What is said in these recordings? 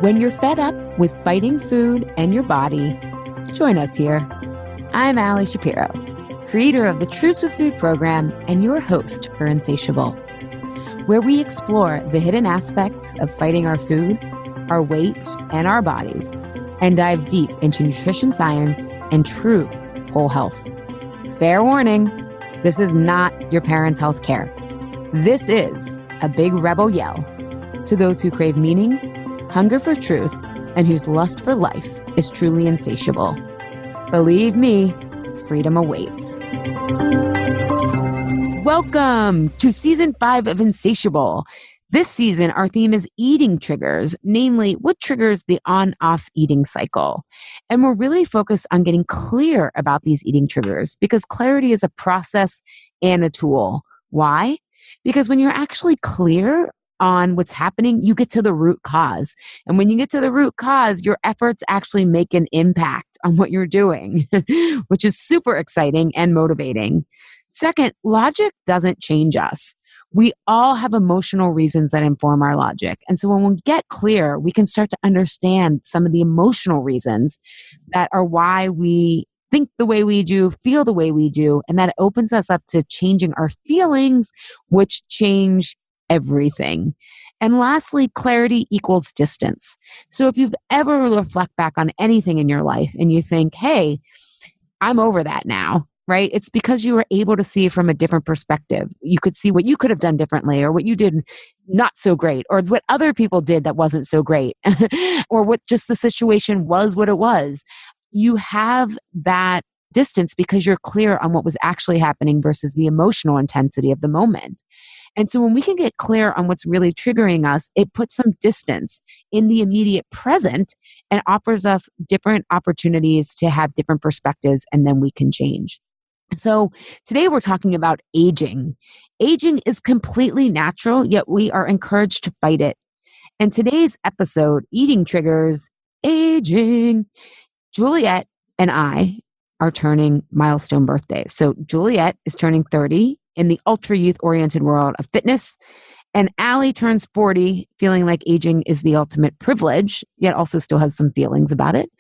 When you're fed up with fighting food and your body, join us here. I'm Ali Shapiro, creator of the Truths with Food program and your host for Insatiable, where we explore the hidden aspects of fighting our food, our weight, and our bodies, and dive deep into nutrition science and true whole health. Fair warning, this is not your parents' health care. This is a big rebel yell to those who crave meaning, hunger for truth, and whose lust for life is truly insatiable. Believe me, freedom awaits. Welcome to Season 5 of Insatiable. This season, our theme is eating triggers, namely what triggers the on-off eating cycle. And we're really focused on getting clear about these eating triggers because clarity is a process and a tool. Why? Because when you're actually clear on what's happening, you get to the root cause. And when you get to the root cause, your efforts actually make an impact on what you're doing, which is super exciting and motivating. Second, logic doesn't change us. We all have emotional reasons that inform our logic. And so when we get clear, we can start to understand some of the emotional reasons that are why we think the way we do, feel the way we do, and that opens us up to changing our feelings, which change everything. And lastly, clarity equals distance. So if you've ever reflect back on anything in your life and you think, hey, I'm over that now, right? It's because you were able to see from a different perspective. You could see what you could have done differently or what you did not so great or what other people did that wasn't so great or what just the situation was what it was. You have that distance because you're clear on what was actually happening versus the emotional intensity of the moment. And so when we can get clear on what's really triggering us, it puts some distance in the immediate present and offers us different opportunities to have different perspectives, and then we can change. So today we're talking about aging. Aging is completely natural, yet we are encouraged to fight it. And today's episode, Eating Triggers, Aging. Juliet and I are turning milestone birthdays. So Juliet is turning 30 in the ultra youth oriented world of fitness. And Ali turns 40, feeling like aging is the ultimate privilege, yet also still has some feelings about it.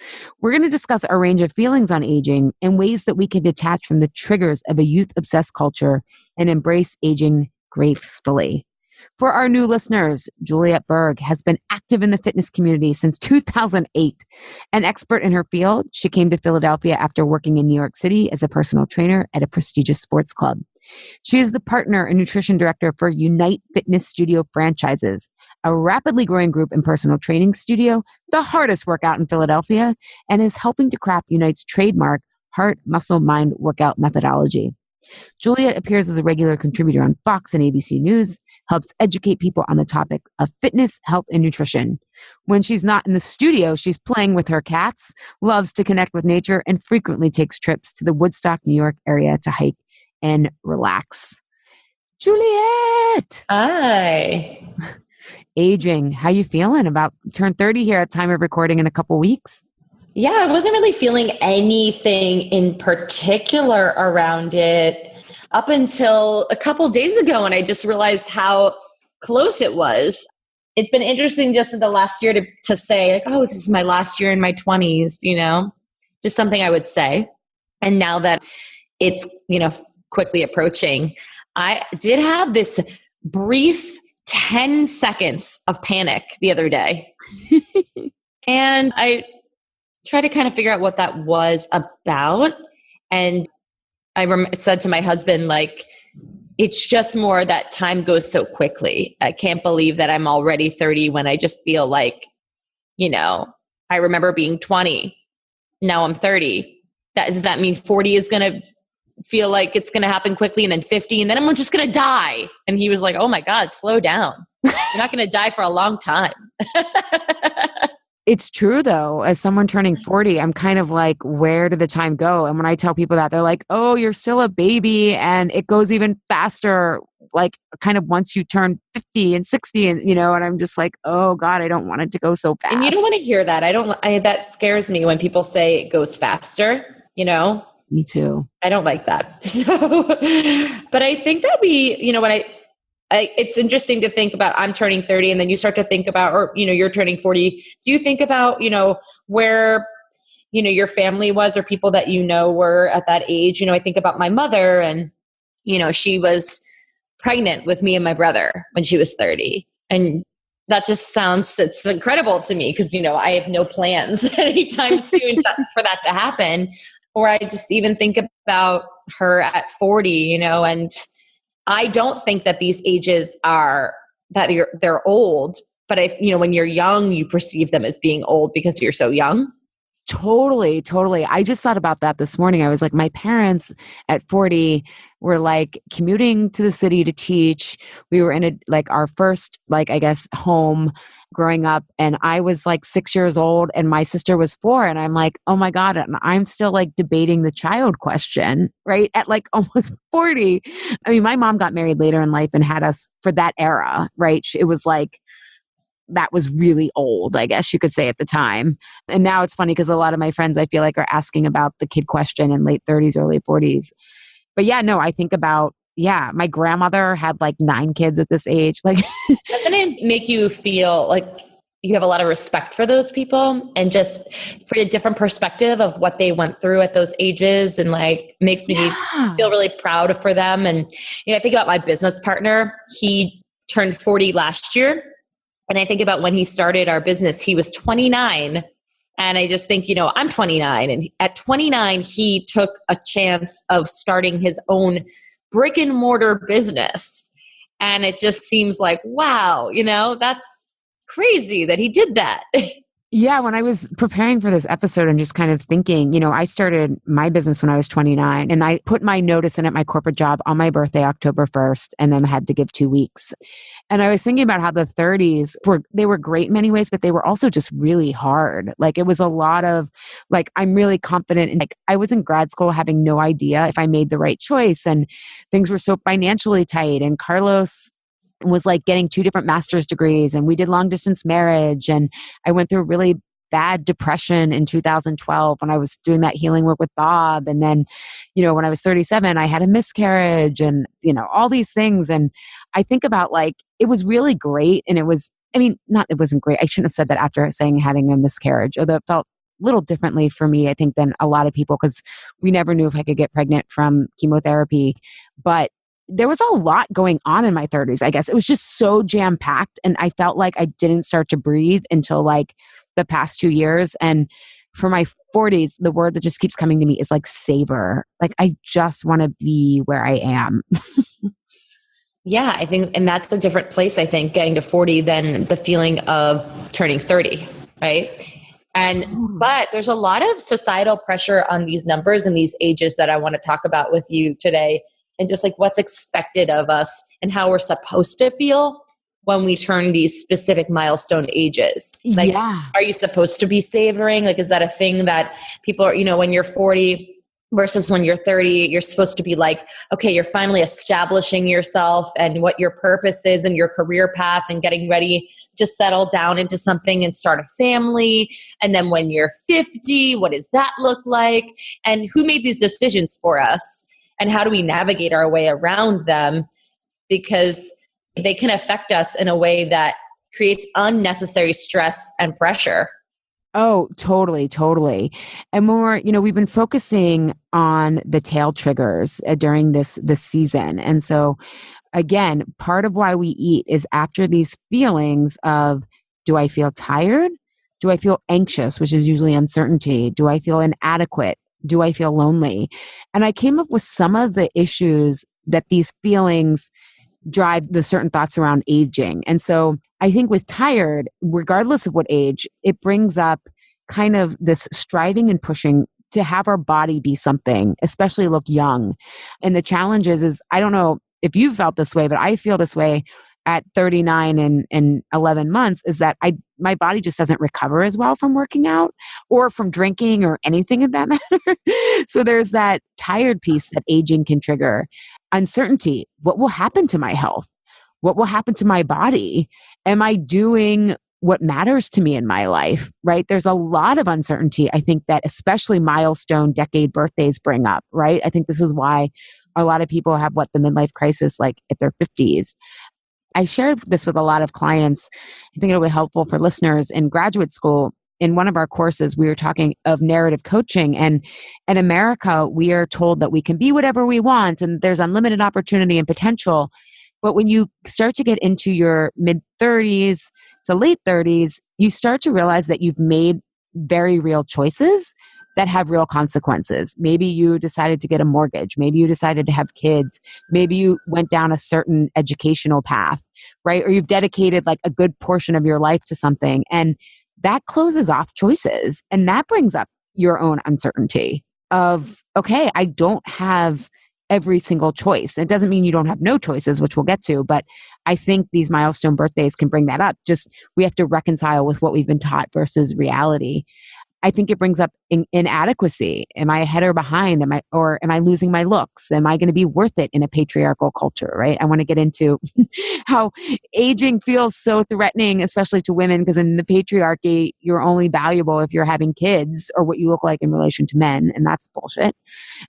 We're going to discuss our range of feelings on aging and ways that we can detach from the triggers of a youth-obsessed culture and embrace aging gracefully. For our new listeners, Juliet Burgh has been active in the fitness community since 2008. An expert in her field, she came to Philadelphia after working in New York City as a personal trainer at a prestigious sports club. She is the partner and nutrition director for Unite Fitness Studio Franchises, a rapidly growing group and personal training studio, the hardest workout in Philadelphia, and is helping to craft Unite's trademark heart, muscle, mind workout methodology. Juliet appears as a regular contributor on Fox and ABC News, helps educate people on the topic of fitness, health, and nutrition. When she's not in the studio, she's playing with her cats, loves to connect with nature, and frequently takes trips to the Woodstock, New York area to hike and relax. Juliet! Hi. Aging. How you feeling? About turn 30 here at time of recording in a couple weeks. Yeah, I wasn't really feeling anything in particular around it up until a couple days ago when I just realized how close it was. It's been interesting just in the last year to say, like, oh, this is my last year in my 20s, just something I would say. And now that it's, quickly approaching, I did have this brief 10 seconds of panic the other day. And I try to kind of figure out what that was about. And I said to my husband, like, it's just more that time goes so quickly. I can't believe that I'm already 30 when I just feel like, I remember being 20. Now I'm 30. Does that mean 40 is going to feel like it's going to happen quickly, and then 50, and then I'm just going to die? And he was like, oh my God, slow down. You're not going to die for a long time. It's true, though. As someone turning 40, I'm kind of like, where did the time go? And when I tell people that, they're like, oh, you're still a baby. And it goes even faster, like kind of once you turn 50 and 60, and, and I'm just like, oh God, I don't want it to go so fast. And you don't want to hear that. That scares me when people say it goes faster, Me too. I don't like that. So, but I think that when it's interesting to think about, I'm turning 30 and then you start to think about, or, you're turning 40. Do you think about, where, your family was or people that were at that age? I think about my mother and, she was pregnant with me and my brother when she was 30. And that just sounds, it's incredible to me because, I have no plans anytime soon for that to happen. Or I just even think about her at 40, and I don't think that these ages are that they're old, but when you're young, you perceive them as being old because you're so young. Totally, totally. I just thought about that this morning. I was like, my parents at 40 were like commuting to the city to teach. We were in our first, I guess, home growing up. And I was like 6 years old and my sister was 4. And I'm like, oh my God. And I'm still like debating the child question, right? At like almost 40. I mean, my mom got married later in life and had us for that era, right? It was like, that was really old, I guess you could say at the time. And now it's funny because a lot of my friends, I feel like, are asking about the kid question in late 30s, early 40s. But yeah, no, I think about, my grandmother had like 9 kids at this age. Like, doesn't it make you feel like you have a lot of respect for those people and just for a different perspective of what they went through at those ages, and like makes me feel really proud for them. And I think about my business partner. He turned 40 last year. And I think about when he started our business, he was 29. And I just think, I'm 29. And at 29, he took a chance of starting his own brick and mortar business. And it just seems like, wow, that's crazy that he did that. Yeah, when I was preparing for this episode and just kind of thinking, I started my business when I was 29 and I put my notice in at my corporate job on my birthday, October 1st, and then had to give 2 weeks. And I was thinking about how the 30s were great in many ways, but they were also just really hard. Like it was a lot of like, I'm really confident. And like, I was in grad school having no idea if I made the right choice, and things were so financially tight. And Carlos was like getting 2 different master's degrees, and we did long distance marriage. And I went through a really bad depression in 2012 when I was doing that healing work with Bob. And then, when I was 37, I had a miscarriage and, all these things. And I think about like, it was really great. And it wasn't great. I shouldn't have said that after saying having a miscarriage, although it felt a little differently for me, I think, than a lot of people, because we never knew if I could get pregnant from chemotherapy. But there was a lot going on in my 30s, I guess. It was just so jam-packed, and I felt like I didn't start to breathe until like the past 2 years. And for my 40s, the word that just keeps coming to me is like savor. Like I just want to be where I am. Yeah, I think, and that's a different place, I think, getting to 40 than the feeling of turning 30, right? But there's a lot of societal pressure on these numbers and these ages that I want to talk about with you today. And just like what's expected of us and how we're supposed to feel when we turn these specific milestone ages. Like, are you supposed to be savoring? Like, is that a thing that people are, when you're 40 versus when you're 30, you're supposed to be like, okay, you're finally establishing yourself and what your purpose is and your career path and getting ready to settle down into something and start a family. And then when you're 50, what does that look like? And who made these decisions for us? And how do we navigate our way around them? Because they can affect us in a way that creates unnecessary stress and pressure. Oh, totally, totally. And more, we've been focusing on the tail triggers during this season. And so again, part of why we eat is after these feelings of, do I feel tired? Do I feel anxious, which is usually uncertainty? Do I feel inadequate? Do I feel lonely? And I came up with some of the issues that these feelings drive the certain thoughts around aging. And so I think with tired, regardless of what age, it brings up kind of this striving and pushing to have our body be something, especially look young. And the challenge is I don't know if you felt this way, but I feel this way at 39 and 11 months, is that my body just doesn't recover as well from working out or from drinking or anything of that matter. So there's that tired piece that aging can trigger. Uncertainty. What will happen to my health? What will happen to my body? Am I doing what matters to me in my life, right? There's a lot of uncertainty, I think, that especially milestone decade birthdays bring up, right? I think this is why a lot of people have the midlife crisis like at their 50s. I shared this with a lot of clients. I think it'll be helpful for listeners in graduate school. In one of our courses, we were talking of narrative coaching. And in America, we are told that we can be whatever we want and there's unlimited opportunity and potential. But when you start to get into your mid 30s to late 30s, you start to realize that you've made very real choices that have real consequences. Maybe you decided to get a mortgage. Maybe you decided to have kids. Maybe you went down a certain educational path, right? Or you've dedicated like a good portion of your life to something. And that closes off choices. And that brings up your own uncertainty of, okay, I don't have every single choice. It doesn't mean you don't have no choices, which we'll get to, but I think these milestone birthdays can bring that up. Just we have to reconcile with what we've been taught versus reality. I think it brings up inadequacy. Am I ahead or behind? Am I losing my looks? Am I going to be worth it in a patriarchal culture, right? I want to get into how aging feels so threatening, especially to women, because in the patriarchy, you're only valuable if you're having kids or what you look like in relation to men, and that's bullshit.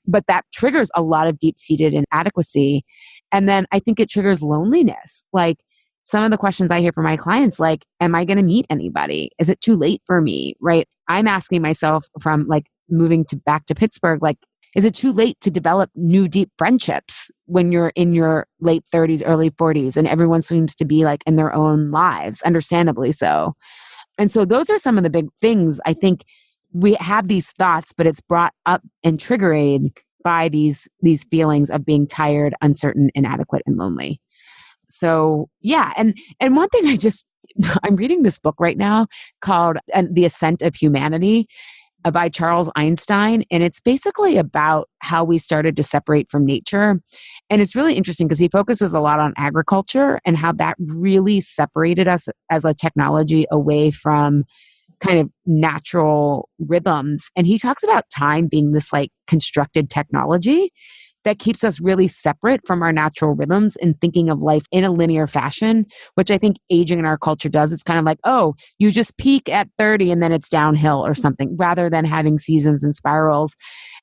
But that triggers a lot of deep-seated inadequacy. And then I think it triggers loneliness. Like, some of the questions I hear from my clients, like, am I going to meet anybody? Is it too late for me? Right? I'm asking myself from like moving back to Pittsburgh, like, is it too late to develop new deep friendships when you're in your late 30s, early 40s, and everyone seems to be like in their own lives, understandably so. And so those are some of the big things. I think we have these thoughts, but it's brought up and triggered by these feelings of being tired, uncertain, inadequate, and lonely. So yeah, and one thing I'm reading this book right now called The Ascent of Humanity by Charles Einstein, and it's basically about how we started to separate from nature. And it's really interesting because he focuses a lot on agriculture and how that really separated us as a technology away from kind of natural rhythms. And he talks about time being this like constructed technology that keeps us really separate from our natural rhythms and thinking of life in a linear fashion, which I think aging in our culture does. It's kind of like, oh, you just peak at 30 and then it's downhill or something, rather than having seasons and spirals.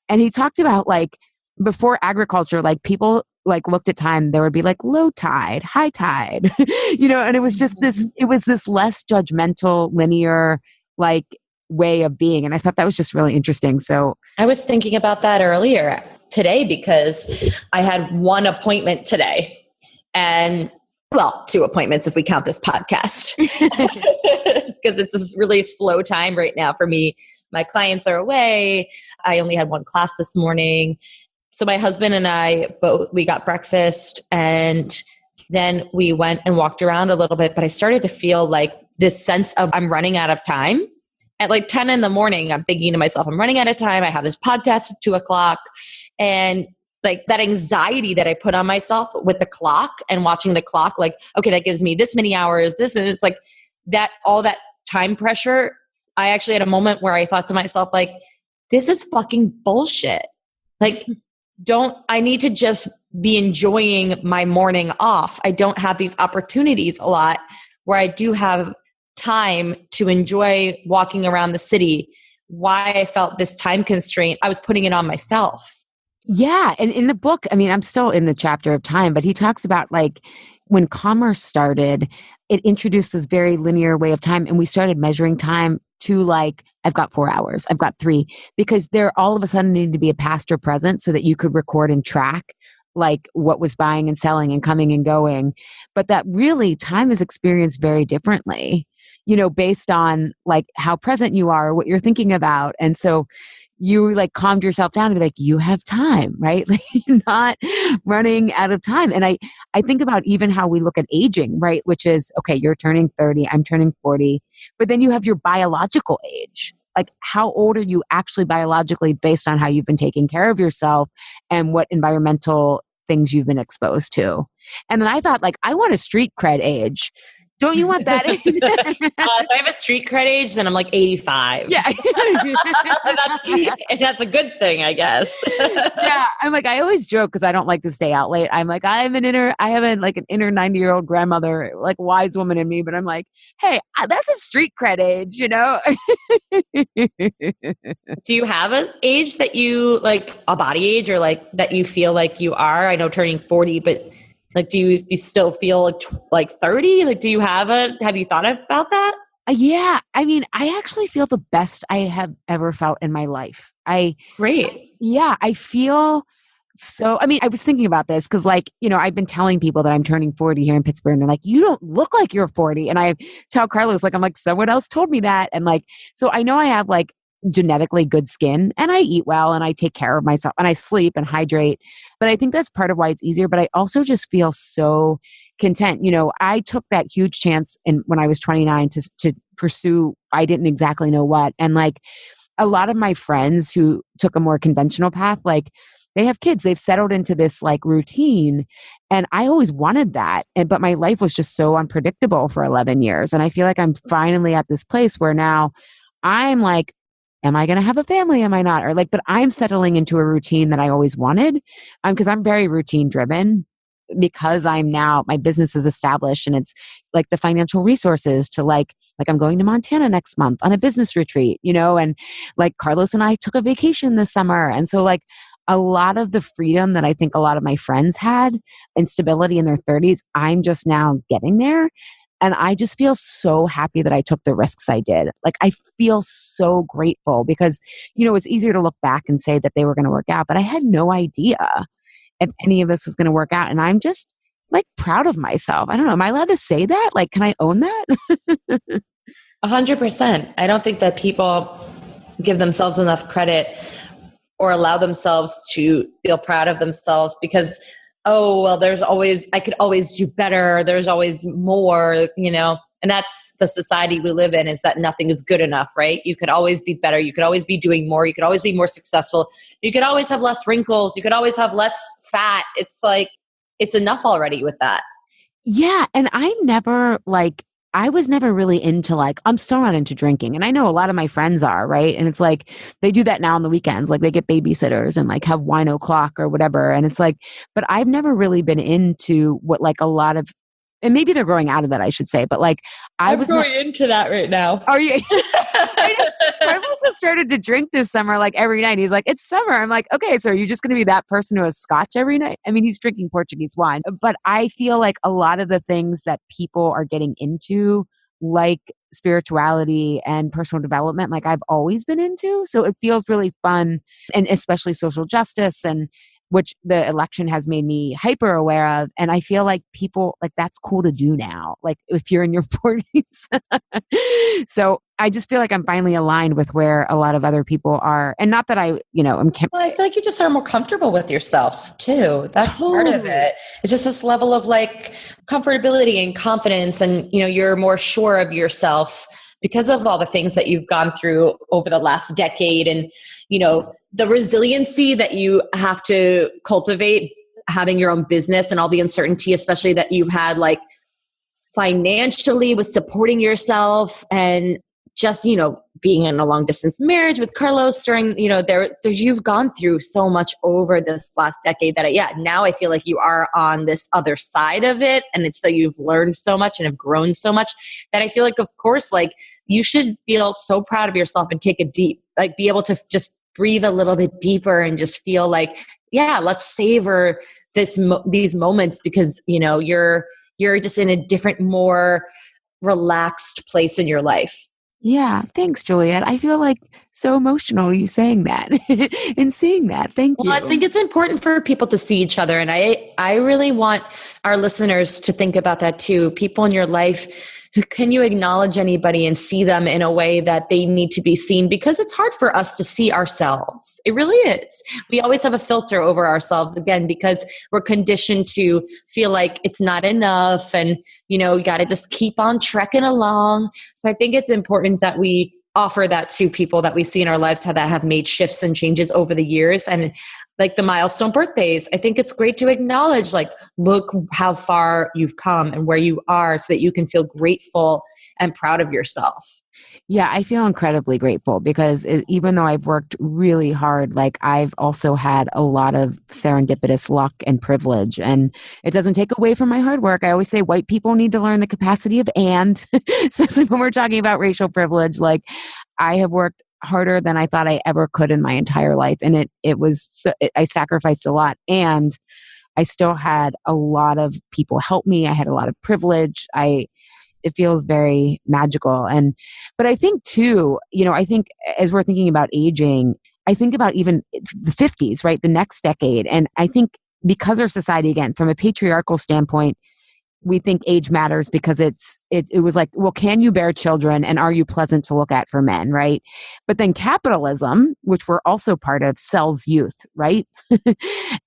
And he talked about like before agriculture, like people like looked at time, there would be like low tide, high tide, and it was just this less judgmental, linear, like way of being. And I thought that was just really interesting. So I was thinking about that earlier today because I had one appointment today and well, two appointments if we count this podcast because it's a really slow time right now for me. My clients are away. I only had one class this morning. So my husband and I we got breakfast and then we went and walked around a little bit, but I started to feel like this sense of I'm running out of time. At like 10 in the morning, I'm thinking to myself, I'm running out of time. I have this podcast at 2:00. And like that anxiety that I put on myself with the clock and watching the clock, like, okay, that gives me this many hours, this, and it's like that, all that time pressure. I actually had a moment where I thought to myself, like, this is fucking bullshit. Like, I need to just be enjoying my morning off. I don't have these opportunities a lot where I do have time to enjoy walking around the city. Why I felt this time constraint, I was putting it on myself. Yeah. And in the book, I mean, I'm still in the chapter of time, but he talks about like when commerce started, it introduced this very linear way of time. And we started measuring time to like, I've got 4 hours, I've got 3, because there all of a sudden needed to be a past or present so that you could record and track like what was buying and selling and coming and going. But that really time is experienced very differently, based on like how present you are, what you're thinking about. And so you like calmed yourself down and be like, you have time, right? Like you're not running out of time. And I think about even how we look at aging, right? Which is, okay, you're turning 30, I'm turning 40, but then you have your biological age. Like how old are you actually biologically based on how you've been taking care of yourself and what environmental things you've been exposed to. And then I thought like, I want a street cred age. Don't you want that age? If I have a street cred age, then I'm like 85. Yeah. that's a good thing, I guess. Yeah. I'm like, I always joke because I don't like to stay out late. I'm like, I have an inner 90-year-old grandmother, like wise woman in me, but I'm like, hey, that's a street cred age, Do you have an age that you like, a body age or like that you feel like you are? I know turning 40, but Like, do you still feel like 30? Like, have you thought about that? Yeah. I mean, I actually feel the best I have ever felt in my life. Great. Yeah, I feel so, I mean, I was thinking about this because, like, I've been telling people that I'm turning 40 here in Pittsburgh, and they're like, you don't look like you're 40. And I tell Carlos, like, I'm like, someone else told me that. And like, so I know I have like genetically good skin, and I eat well, and I take care of myself, and I sleep and hydrate. But I think that's part of why it's easier. But I also just feel so content. I took that huge chance when I was 29 to pursue, I didn't exactly know what. And like, a lot of my friends who took a more conventional path, like they have kids, they've settled into this like routine. And I always wanted that. But my life was just so unpredictable for 11 years. And I feel like I'm finally at this place where now I'm like, am I going to have a family? Am I not? Or like, but I'm settling into a routine that I always wanted. Because I'm very routine driven, because my business is established, and it's like the financial resources to like I'm going to Montana next month on a business retreat, and like Carlos and I took a vacation this summer. And so like a lot of the freedom that I think a lot of my friends had and stability in their 30s, I'm just now getting there. And I just feel so happy that I took the risks I did. Like, I feel so grateful because, it's easier to look back and say that they were going to work out, but I had no idea if any of this was going to work out. And I'm just like proud of myself. I don't know. Am I allowed to say that? Like, can I own that? 100%. I don't think that people give themselves enough credit or allow themselves to feel proud of themselves because, oh, well, I could always do better. There's always more, and that's the society we live in, is that nothing is good enough, right? You could always be better. You could always be doing more. You could always be more successful. You could always have less wrinkles. You could always have less fat. It's like, it's enough already with that. Yeah. And I was never really into like, I'm still not into drinking. And I know a lot of my friends are, right? And it's like, they do that now on the weekends. Like they get babysitters and like have wine o'clock or whatever. And it's like, but I've never really been into what like a lot of, and maybe they're growing out of that, I should say. But like, I'm going into that right now. Are you? Carlos has started to drink this summer, like every night. He's like, it's summer. I'm like, okay, so are you just going to be that person who has scotch every night? I mean, he's drinking Portuguese wine. But I feel like a lot of the things that people are getting into, like spirituality and personal development, like I've always been into. So it feels really fun, and especially social justice, and which the election has made me hyper aware of. And I feel like people, like, that's cool to do now, like if you're in your 40s. So I just feel like I'm finally aligned with where a lot of other people are. And not that I, well, I feel like you just are more comfortable with yourself too. That's part of it. It's just this level of like comfortability and confidence, and you're more sure of yourself because of all the things that you've gone through over the last decade, and the resiliency that you have to cultivate having your own business, and all the uncertainty, especially that you've had like financially with supporting yourself, and just being in a long distance marriage with Carlos during you've gone through so much over this last decade that now I feel like you are on this other side of it, and it's so you've learned so much and have grown so much that I feel like, of course, like you should feel so proud of yourself and take a deep, like be able to just breathe a little bit deeper and just feel like, let's savor these moments, because you're just in a different, more relaxed place in your life. Yeah, thanks, Juliet. I feel like so emotional you saying that and seeing that. Thank you. Well, I think it's important for people to see each other. And I really want our listeners to think about that too. People in your life, can you acknowledge anybody and see them in a way that they need to be seen? Because it's hard for us to see ourselves. It really is. We always have a filter over ourselves, again, because we're conditioned to feel like it's not enough, and, you got to just keep on trekking along. So I think it's important that we offer that to people that we see in our lives that have made shifts and changes over the years. And like the milestone birthdays, I think it's great to acknowledge, like, look how far you've come and where you are, so that you can feel grateful and proud of yourself. Yeah, I feel incredibly grateful because even though I've worked really hard, like I've also had a lot of serendipitous luck and privilege, and it doesn't take away from my hard work. I always say white people need to learn the capacity of and, especially when we're talking about racial privilege. Like I have worked harder than I thought I ever could in my entire life. And it was, I sacrificed a lot. And I still had a lot of people help me. I had a lot of privilege. It feels very magical. But I think too, I think as we're thinking about aging, I think about even the 50s, right? The next decade. And I think because our society, again, from a patriarchal standpoint, we think age matters because it was like, well, can you bear children and are you pleasant to look at for men, right? But then capitalism, which we're also part of, sells youth, right?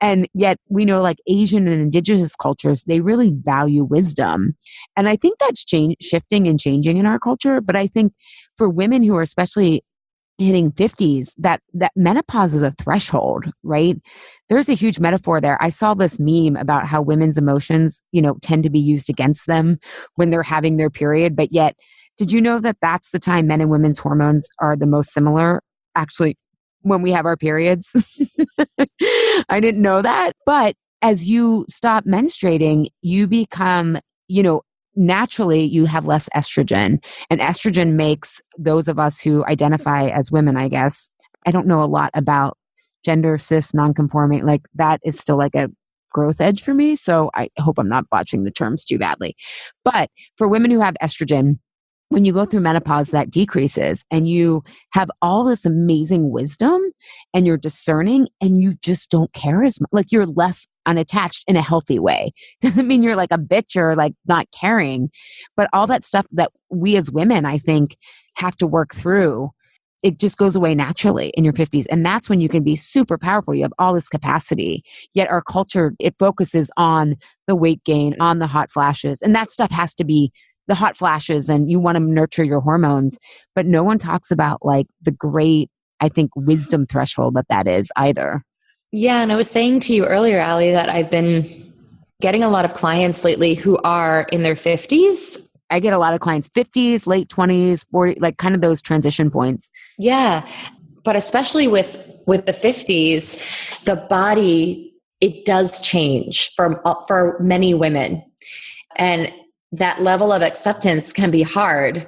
And yet we know like Asian and indigenous cultures, they really value wisdom. And I think that's shifting and changing in our culture. But I think for women who are especially hitting 50s, that menopause is a threshold, right? There's a huge metaphor there. I saw this meme about how women's emotions, tend to be used against them when they're having their period. But yet, did you know that that's the time men and women's hormones are the most similar? Actually, when we have our periods. I didn't know that. But as you stop menstruating, you become, naturally you have less estrogen, and estrogen makes those of us who identify as women, I guess. I don't know a lot about gender cis non-conforming, like that is still like a growth edge for me. So I hope I'm not botching the terms too badly. But for women who have estrogen, when you go through menopause, that decreases and you have all this amazing wisdom and you're discerning and you just don't care as much. Like you're less unattached in a healthy way. Doesn't mean you're like a bitch or like not caring, but all that stuff that we as women, I think, have to work through, it just goes away naturally in your 50s. And that's when you can be super powerful. You have all this capacity. Yet our culture, it focuses on the weight gain, on the hot flashes. And that stuff has to be the hot flashes, and you want to nurture your hormones. But no one talks about like the great, I think, wisdom threshold that is either. Yeah. And I was saying to you earlier, Ali, that I've been getting a lot of clients lately who are in their 50s. I get a lot of clients 50s, late 20s, 40, like kind of those transition points. Yeah. But especially with the 50s, the body, it does change for many women. And that level of acceptance can be hard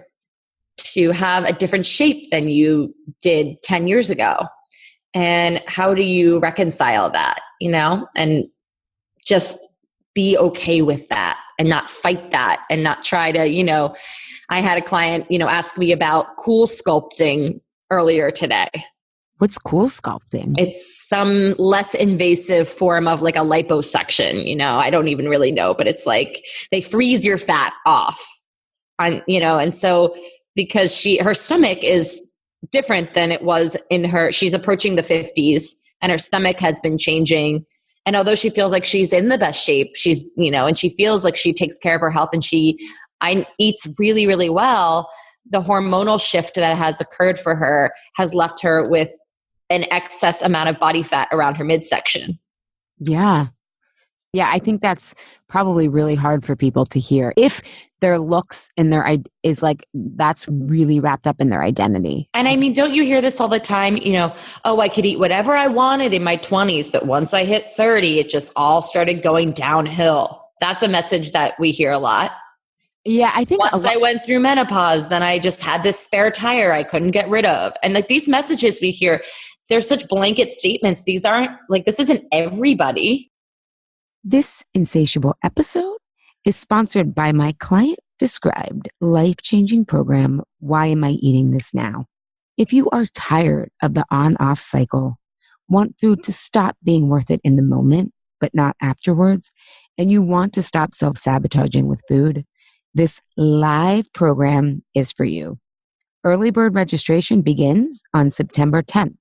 to have a different shape than you did 10 years ago. And how do you reconcile that, and just be okay with that and not fight that and not try to, I had a client, ask me about cool sculpting earlier today. What's cool sculpting? It's some less invasive form of like a liposuction, I don't even really know, but it's like they freeze your fat off and so because her stomach is different than it was she's approaching the 50s and her stomach has been changing. And although she feels like she's in the best shape, she's, and she feels like she takes care of her health and she eats really, really well, the hormonal shift that has occurred for her has left her with an excess amount of body fat around her midsection. Yeah. Yeah, I think that's probably really hard for people to hear. If their looks and is like, that's really wrapped up in their identity. And I mean, don't you hear this all the time? I could eat whatever I wanted in my 20s, but once I hit 30, it just all started going downhill. That's a message that we hear a lot. Yeah, I think once I went through menopause, then I just had this spare tire I couldn't get rid of. And like these messages we hear, they're such blanket statements. These aren't like, this isn't everybody. This Insatiable episode is sponsored by my client-described life-changing program, Why Am I Eating This Now? If you are tired of the on-off cycle, want food to stop being worth it in the moment, but not afterwards, and you want to stop self-sabotaging with food, this live program is for you. Early bird registration begins on September 10th.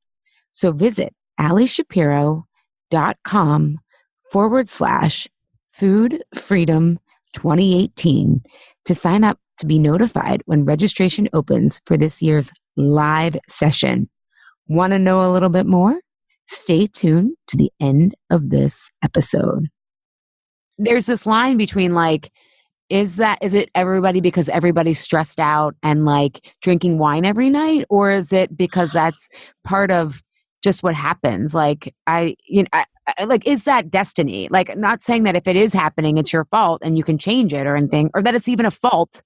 So visit alishapiro.com/Food Freedom 2018 to sign up to be notified when registration opens for this year's live session. Want to know a little bit more? Stay tuned to the end of this episode. There's this line between like, is it everybody because everybody's stressed out and like drinking wine every night? Or is it because that's part of just what happens? Like, is that destiny? Like, not saying that if it is happening, it's your fault and you can change it or anything, or that it's even a fault.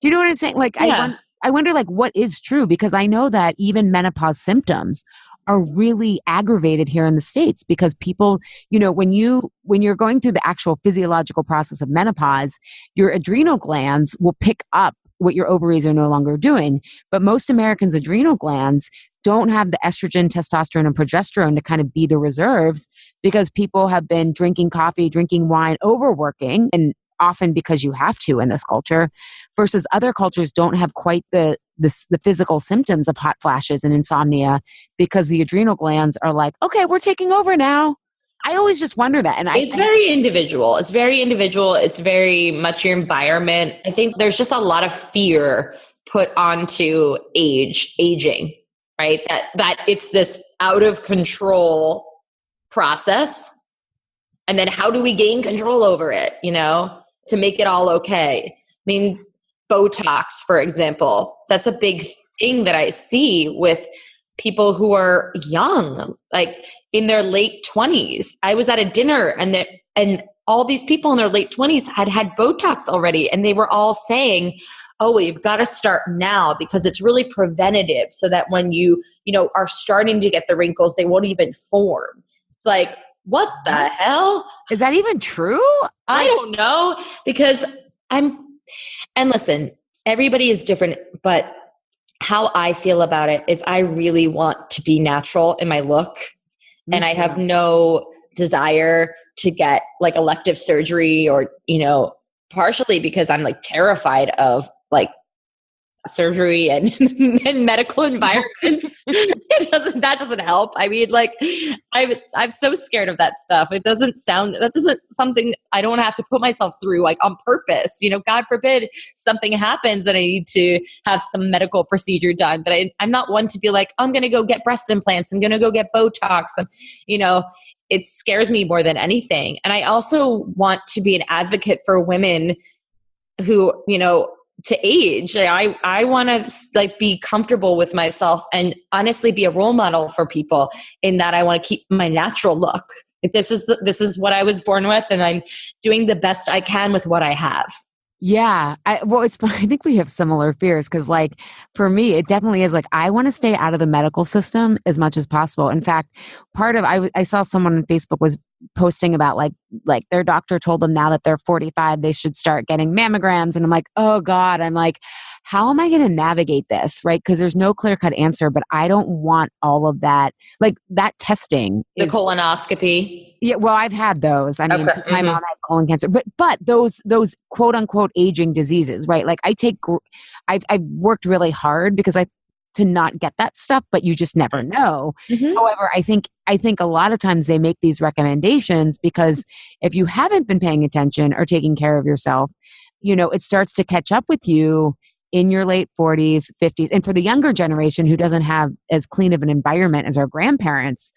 Do you know what I'm saying? Like, yeah. I wonder like what is true, because I know that even menopause symptoms are really aggravated here in the States because people, when you're going through the actual physiological process of menopause, your adrenal glands will pick up what your ovaries are no longer doing. But most Americans' adrenal glands don't have the estrogen, testosterone, and progesterone to kind of be the reserves because people have been drinking coffee, drinking wine, overworking, and often because you have to in this culture, versus other cultures don't have quite the physical symptoms of hot flashes and insomnia because the adrenal glands are like, okay, we're taking over now. I always just wonder that. And it's very individual. It's very individual. It's very much your environment. I think there's just a lot of fear put onto aging, right? That it's this out of control process. And then how do we gain control over it, to make it all okay? I mean, Botox, for example, that's a big thing that I see with people who are young, like in their late 20s. I was at a dinner and all these people in their late 20s had Botox already. And they were all saying, oh, we've got to start now because it's really preventative so that when you are starting to get the wrinkles, they won't even form. It's like, what the hell? Is that even true? I don't know, because and listen, everybody is different, but how I feel about it is I really want to be natural in my look. And I have no desire to get like elective surgery or, partially because I'm like terrified of like surgery and medical environments. That doesn't help. I mean, like I'm so scared of that stuff. That doesn't something I don't have to put myself through like on purpose. God forbid something happens and I need to have some medical procedure done. But I'm not one to be like, I'm going to go get breast implants. I'm going to go get Botox. It scares me more than anything. And I also want to be an advocate for women who, to age. I want to like be comfortable with myself and honestly be a role model for people in that I want to keep my natural look. This is what I was born with, and I'm doing the best I can with what I have. Yeah. It's fun. I think we have similar fears because like for me, it definitely is like, I want to stay out of the medical system as much as possible. In fact, I saw someone on Facebook was posting about like their doctor told them now that they're 45, they should start getting mammograms. And I'm like, oh God, I'm like, how am I going to navigate this? Right. Because there's no clear cut answer, but I don't want all of that, like that testing. The colonoscopy. Yeah, well, I've had those. I mean, because my mom had colon cancer, but those quote unquote aging diseases, right? Like I've worked really hard because to not get that stuff, but you just never know. Mm-hmm. However, I think a lot of times they make these recommendations because if you haven't been paying attention or taking care of yourself, it starts to catch up with you in your late 40s, 50s. And for the younger generation who doesn't have as clean of an environment as our grandparents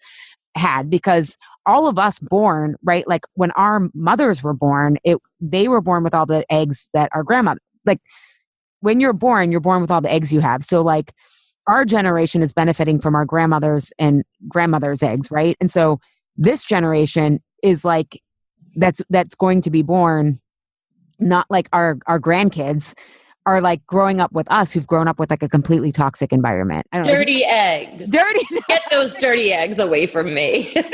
had, because all of us born, right? Like when our mothers were born, they were born with all the eggs that our grandmother, like when you're born with all the eggs you have. So like our generation is benefiting from our grandmothers and grandmothers' eggs, right? And so this generation is like, that's going to be born, not like our grandkids are like growing up with us who've grown up with like a completely toxic environment. I don't know, dirty eggs. Get those dirty eggs away from me. and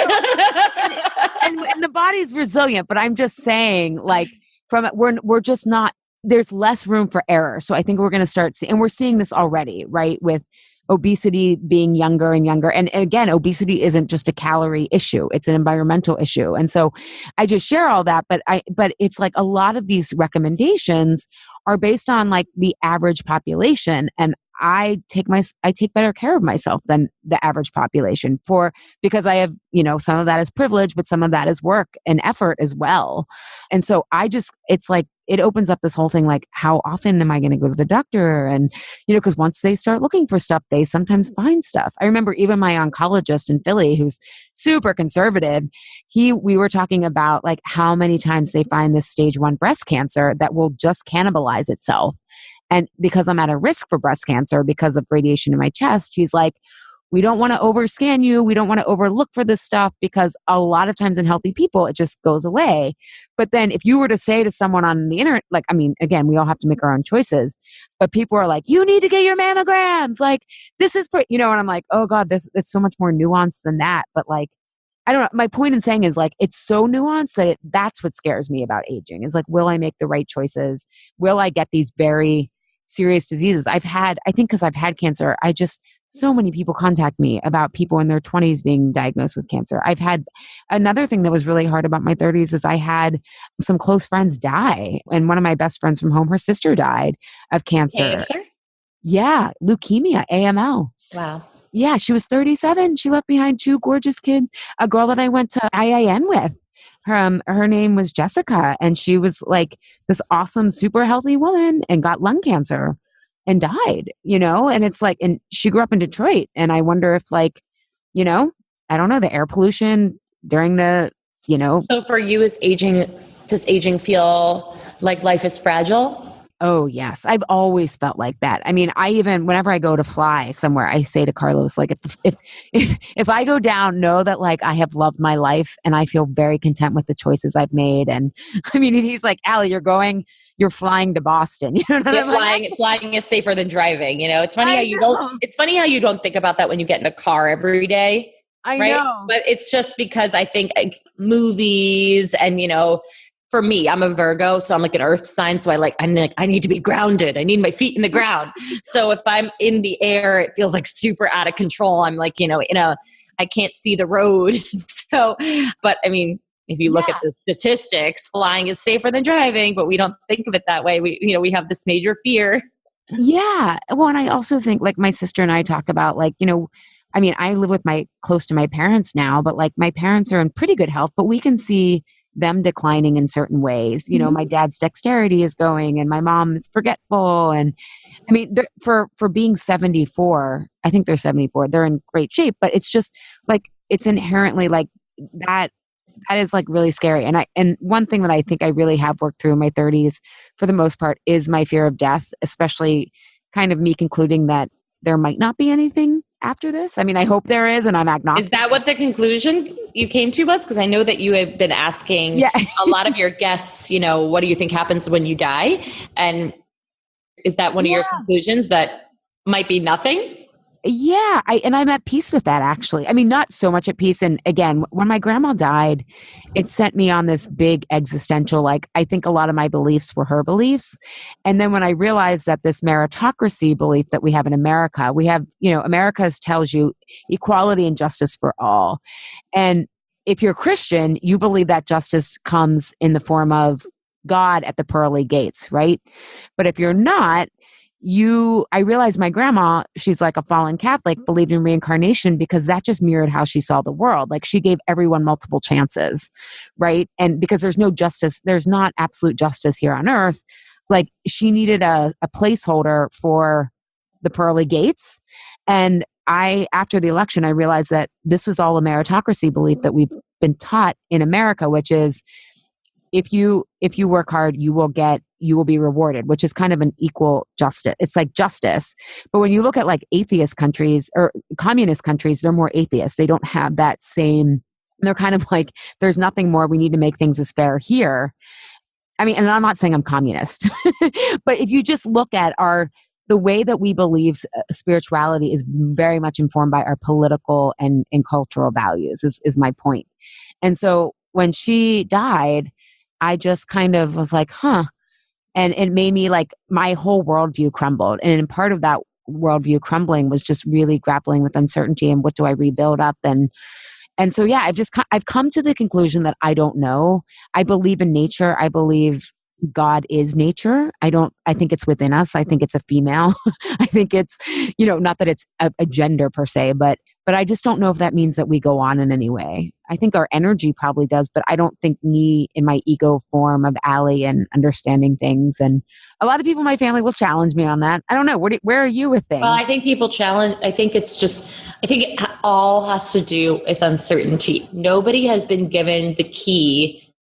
the body's resilient, but I'm just saying like we're just not, there's less room for error. So I think we're going to start and we're seeing this already, right? With obesity being younger and younger. And again, obesity isn't just a calorie issue. It's an environmental issue. And so I just share all that, but it's like a lot of these recommendations are based on like the average population. And I take better care of myself than the average population because I have, some of that is privilege, but some of that is work and effort as well. And so it's like, it opens up this whole thing, like how often am I going to go to the doctor? And, because once they start looking for stuff, they sometimes find stuff. I remember even my oncologist in Philly, who's super conservative, we were talking about like how many times they find this stage 1 breast cancer that will just cannibalize itself. And because I'm at a risk for breast cancer because of radiation in my chest, he's like, we don't want to overscan you. We don't want to overlook for this stuff because a lot of times in healthy people, it just goes away. But then if you were to say to someone on the internet, like, I mean, again, we all have to make our own choices, but people are like, you need to get your mammograms. Like, this is, and I'm like, oh God, it's so much more nuanced than that. But like, I don't know. My point in saying is like, it's so nuanced that that's what scares me about aging. Is like, will I make the right choices? Will I get these very serious diseases? I think because I've had cancer, so many people contact me about people in their 20s being diagnosed with cancer. I've had another thing that was really hard about my 30s is I had some close friends die. And one of my best friends from home, her sister died of cancer. Cancer? Yeah. Leukemia, AML. Wow. Yeah. She was 37. She left behind 2 gorgeous kids. A girl that I went to IIN with. Her name was Jessica, and she was like this awesome, super healthy woman and got lung cancer and died, and it's like, and she grew up in Detroit. And I wonder if like, I don't know, the air pollution during the, So for you, does aging feel like life is fragile? Oh, yes. I've always felt like that. I mean, whenever I go to fly somewhere, I say to Carlos, like, if I go down, know that like I have loved my life and I feel very content with the choices I've made. And I mean, he's like, Ali, you're flying to Boston. Flying is safer than driving. It's funny how you don't think about that when you get in a car every day. I right? know. But it's just because I think movies and, for me, I'm a Virgo, so I'm like an earth sign. So I need to be grounded. I need my feet in the ground. So if I'm in the air, it feels like super out of control. I'm like, I can't see the road. So, but I mean, if you look at the statistics, flying is safer than driving, but we don't think of it that way. We have this major fear. Yeah. Well, and I also think like my sister and I talk about like, I mean, I live close to my parents now, but like my parents are in pretty good health, but we can see them declining in certain ways. My dad's dexterity is going and my mom is forgetful. And I mean, for being 74, I think they're 74, they're in great shape, but it's just like, it's inherently like that is like really scary. And one thing that I think I really have worked through in my 30s for the most part is my fear of death, especially kind of me concluding that there might not be anything after this. I mean, I hope there is, and I'm agnostic. Is that what the conclusion you came to was? Because I know that you have been asking a lot of your guests, what do you think happens when you die? And is that one of your conclusions, that might be nothing? Yeah. I'm at peace with that, actually. I mean, not so much at peace. And again, when my grandma died, it sent me on this big existential, like, I think a lot of my beliefs were her beliefs. And then when I realized that this meritocracy belief that we have in America, we have, America tells you equality and justice for all. And if you're Christian, you believe that justice comes in the form of God at the pearly gates, right? But if you're not, I realized my grandma, she's like a fallen Catholic, believed in reincarnation because that just mirrored how she saw the world. Like she gave everyone multiple chances, right? And because there's no justice, there's not absolute justice here on earth. Like she needed a placeholder for the pearly gates. And after the election, I realized that this was all a meritocracy belief that we've been taught in America, which is if you work hard, you will be rewarded, which is kind of an equal justice. It's like justice. But when you look at like atheist countries or communist countries, they're more atheist. They don't have that same, they're kind of like, there's nothing more. We need to make things as fair here. I mean, and I'm not saying I'm communist, but if you just look at the way that we believe spirituality is very much informed by our political and cultural values is my point. And so when she died, I just kind of was like, huh. And it made me like, my whole worldview crumbled. And part of that worldview crumbling was just really grappling with uncertainty and what do I rebuild up? And so, yeah, I've come to the conclusion that I don't know. I believe in nature. I believe God is nature. I think it's within us. I think it's a female. I think it's, not that it's a gender per se, but I just don't know if that means that we go on in any way. I think our energy probably does, but I don't think me in my ego form of Ali and understanding things. And a lot of people in my family will challenge me on that. I don't know. Where are you with things? Well, I think people challenge. I think it all has to do with uncertainty. Nobody has been given the key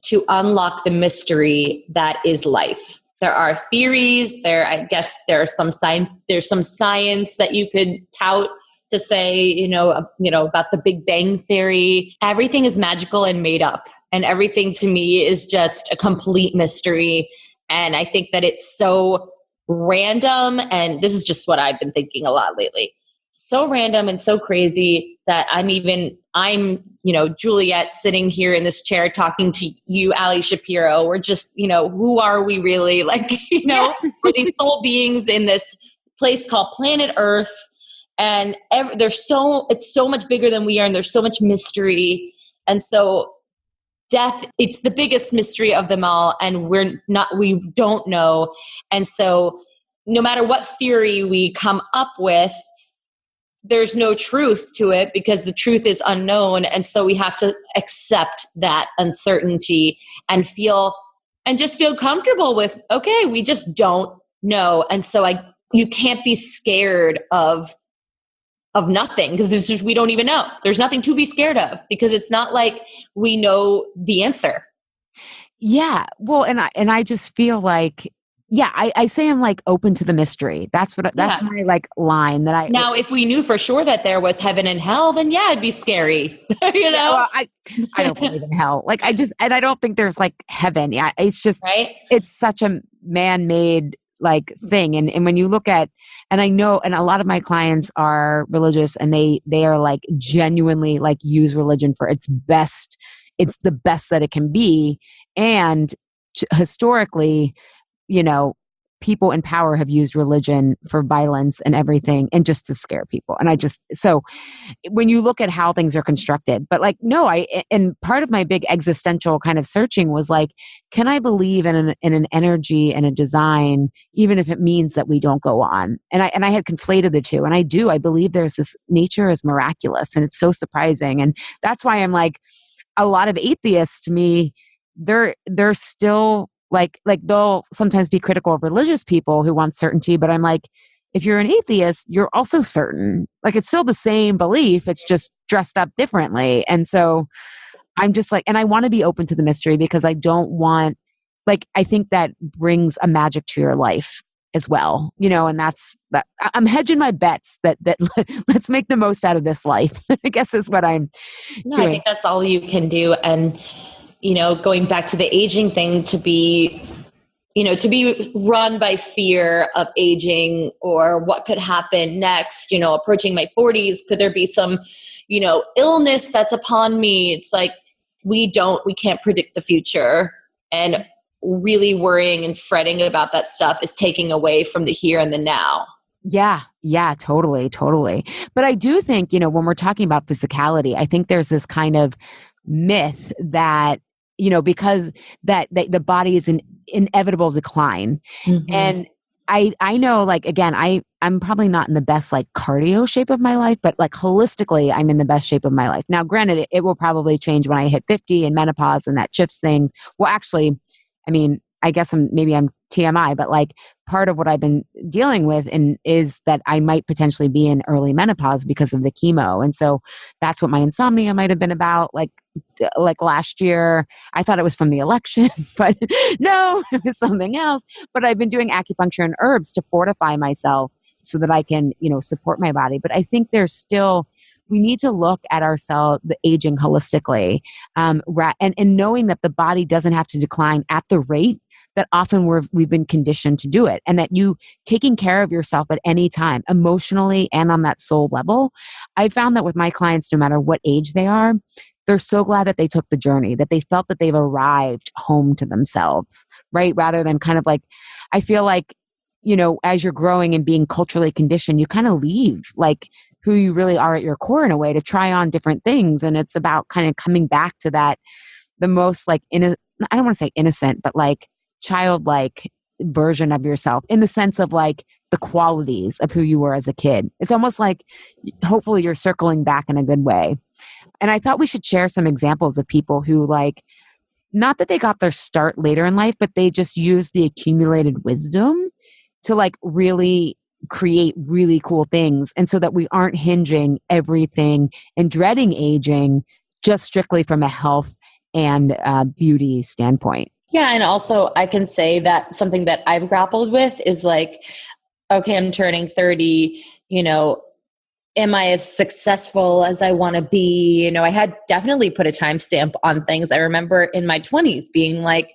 to unlock the mystery that is life. There are theories. I guess there's some science that you could tout to say, about the Big Bang Theory. Everything is magical and made up. And everything to me is just a complete mystery. And I think that it's so random. And this is just what I've been thinking a lot lately. So random and so crazy that I'm Juliet sitting here in this chair talking to you, Ali Shapiro. We're just, who are we really? We're these soul beings in this place called planet Earth. And it's so much bigger than we are. And there's so much mystery. And so death, it's the biggest mystery of them all. And we don't know. And so no matter what theory we come up with, there's no truth to it because the truth is unknown. And so we have to accept that uncertainty and just feel comfortable with, okay, we just don't know. And so you can't be scared of nothing because we don't even know. There's nothing to be scared of because it's not like we know the answer. Yeah. Well, and I just feel like, I say I'm like open to the mystery. That's my like line that Now, if we knew for sure that there was heaven and hell, then it'd be scary. Well, I don't believe in hell. Like I don't think there's like heaven. Yeah. It's just, right? It's such a man-made like thing. And when you look at, and I know, and a lot of my clients are religious and they are like genuinely like use religion for its best. It's the best that it can be. And historically, people in power have used religion for violence and everything and just to scare people. And so when you look at how things are constructed, but like, no, and part of my big existential kind of searching was like, can I believe in an energy and a design, even if it means that we don't go on? And I had conflated the two. And I believe there's this nature is miraculous and it's so surprising. And that's why I'm like, a lot of atheists to me, they're still like they'll sometimes be critical of religious people who want certainty, but I'm like, if you're an atheist, you're also certain. Like it's still the same belief, it's just dressed up differently. And so I'm just like, and I want to be open to the mystery because I don't want, like, I think that brings a magic to your life as well, and that's that. I'm hedging my bets that let's make the most out of this life. I guess is what I'm doing. I think that's all you can do. And going back to the aging thing, to be run by fear of aging or what could happen next, approaching my 40s, could there be some, illness that's upon me? It's like, we can't predict the future. And really worrying and fretting about that stuff is taking away from the here and the now. Yeah, totally. But I do think, when we're talking about physicality, I think there's this kind of myth that, because that the body is in inevitable decline. Mm-hmm. And I know, like, again, I'm probably not in the best like cardio shape of my life, but like holistically, I'm in the best shape of my life. Now, granted, it will probably change when I hit 50 and menopause and that shifts things. Well, actually, I mean, I guess I'm TMI, but like part of what I've been dealing with is that I might potentially be in early menopause because of the chemo. And so that's what my insomnia might have been about. Like last year, I thought it was from the election, but no, it was something else. But I've been doing acupuncture and herbs to fortify myself so that I can, support my body. But I think we need to look at ourselves, the aging holistically, and knowing that the body doesn't have to decline at the rate that often we've been conditioned to do it, and that you taking care of yourself at any time, emotionally and on that soul level. I found that with my clients, no matter what age they are, they're so glad that they took the journey, that they felt that they've arrived home to themselves, right? Rather than kind of like, I feel like, as you're growing and being culturally conditioned, you kind of leave like who you really are at your core in a way to try on different things. And it's about kind of coming back to that, the most like, I don't want to say innocent, but like childlike version of yourself, in the sense of like the qualities of who you were as a kid. It's almost like, hopefully you're circling back in a good way. And I thought we should share some examples of people who, like, not that they got their start later in life, but they just used the accumulated wisdom to like really create really cool things. And so that we aren't hinging everything and dreading aging just strictly from a health and beauty standpoint. Yeah. And also I can say that something that I've grappled with is like, okay, I'm turning 30, am I as successful as I want to be? I had definitely put a timestamp on things. I remember in my 20s being like,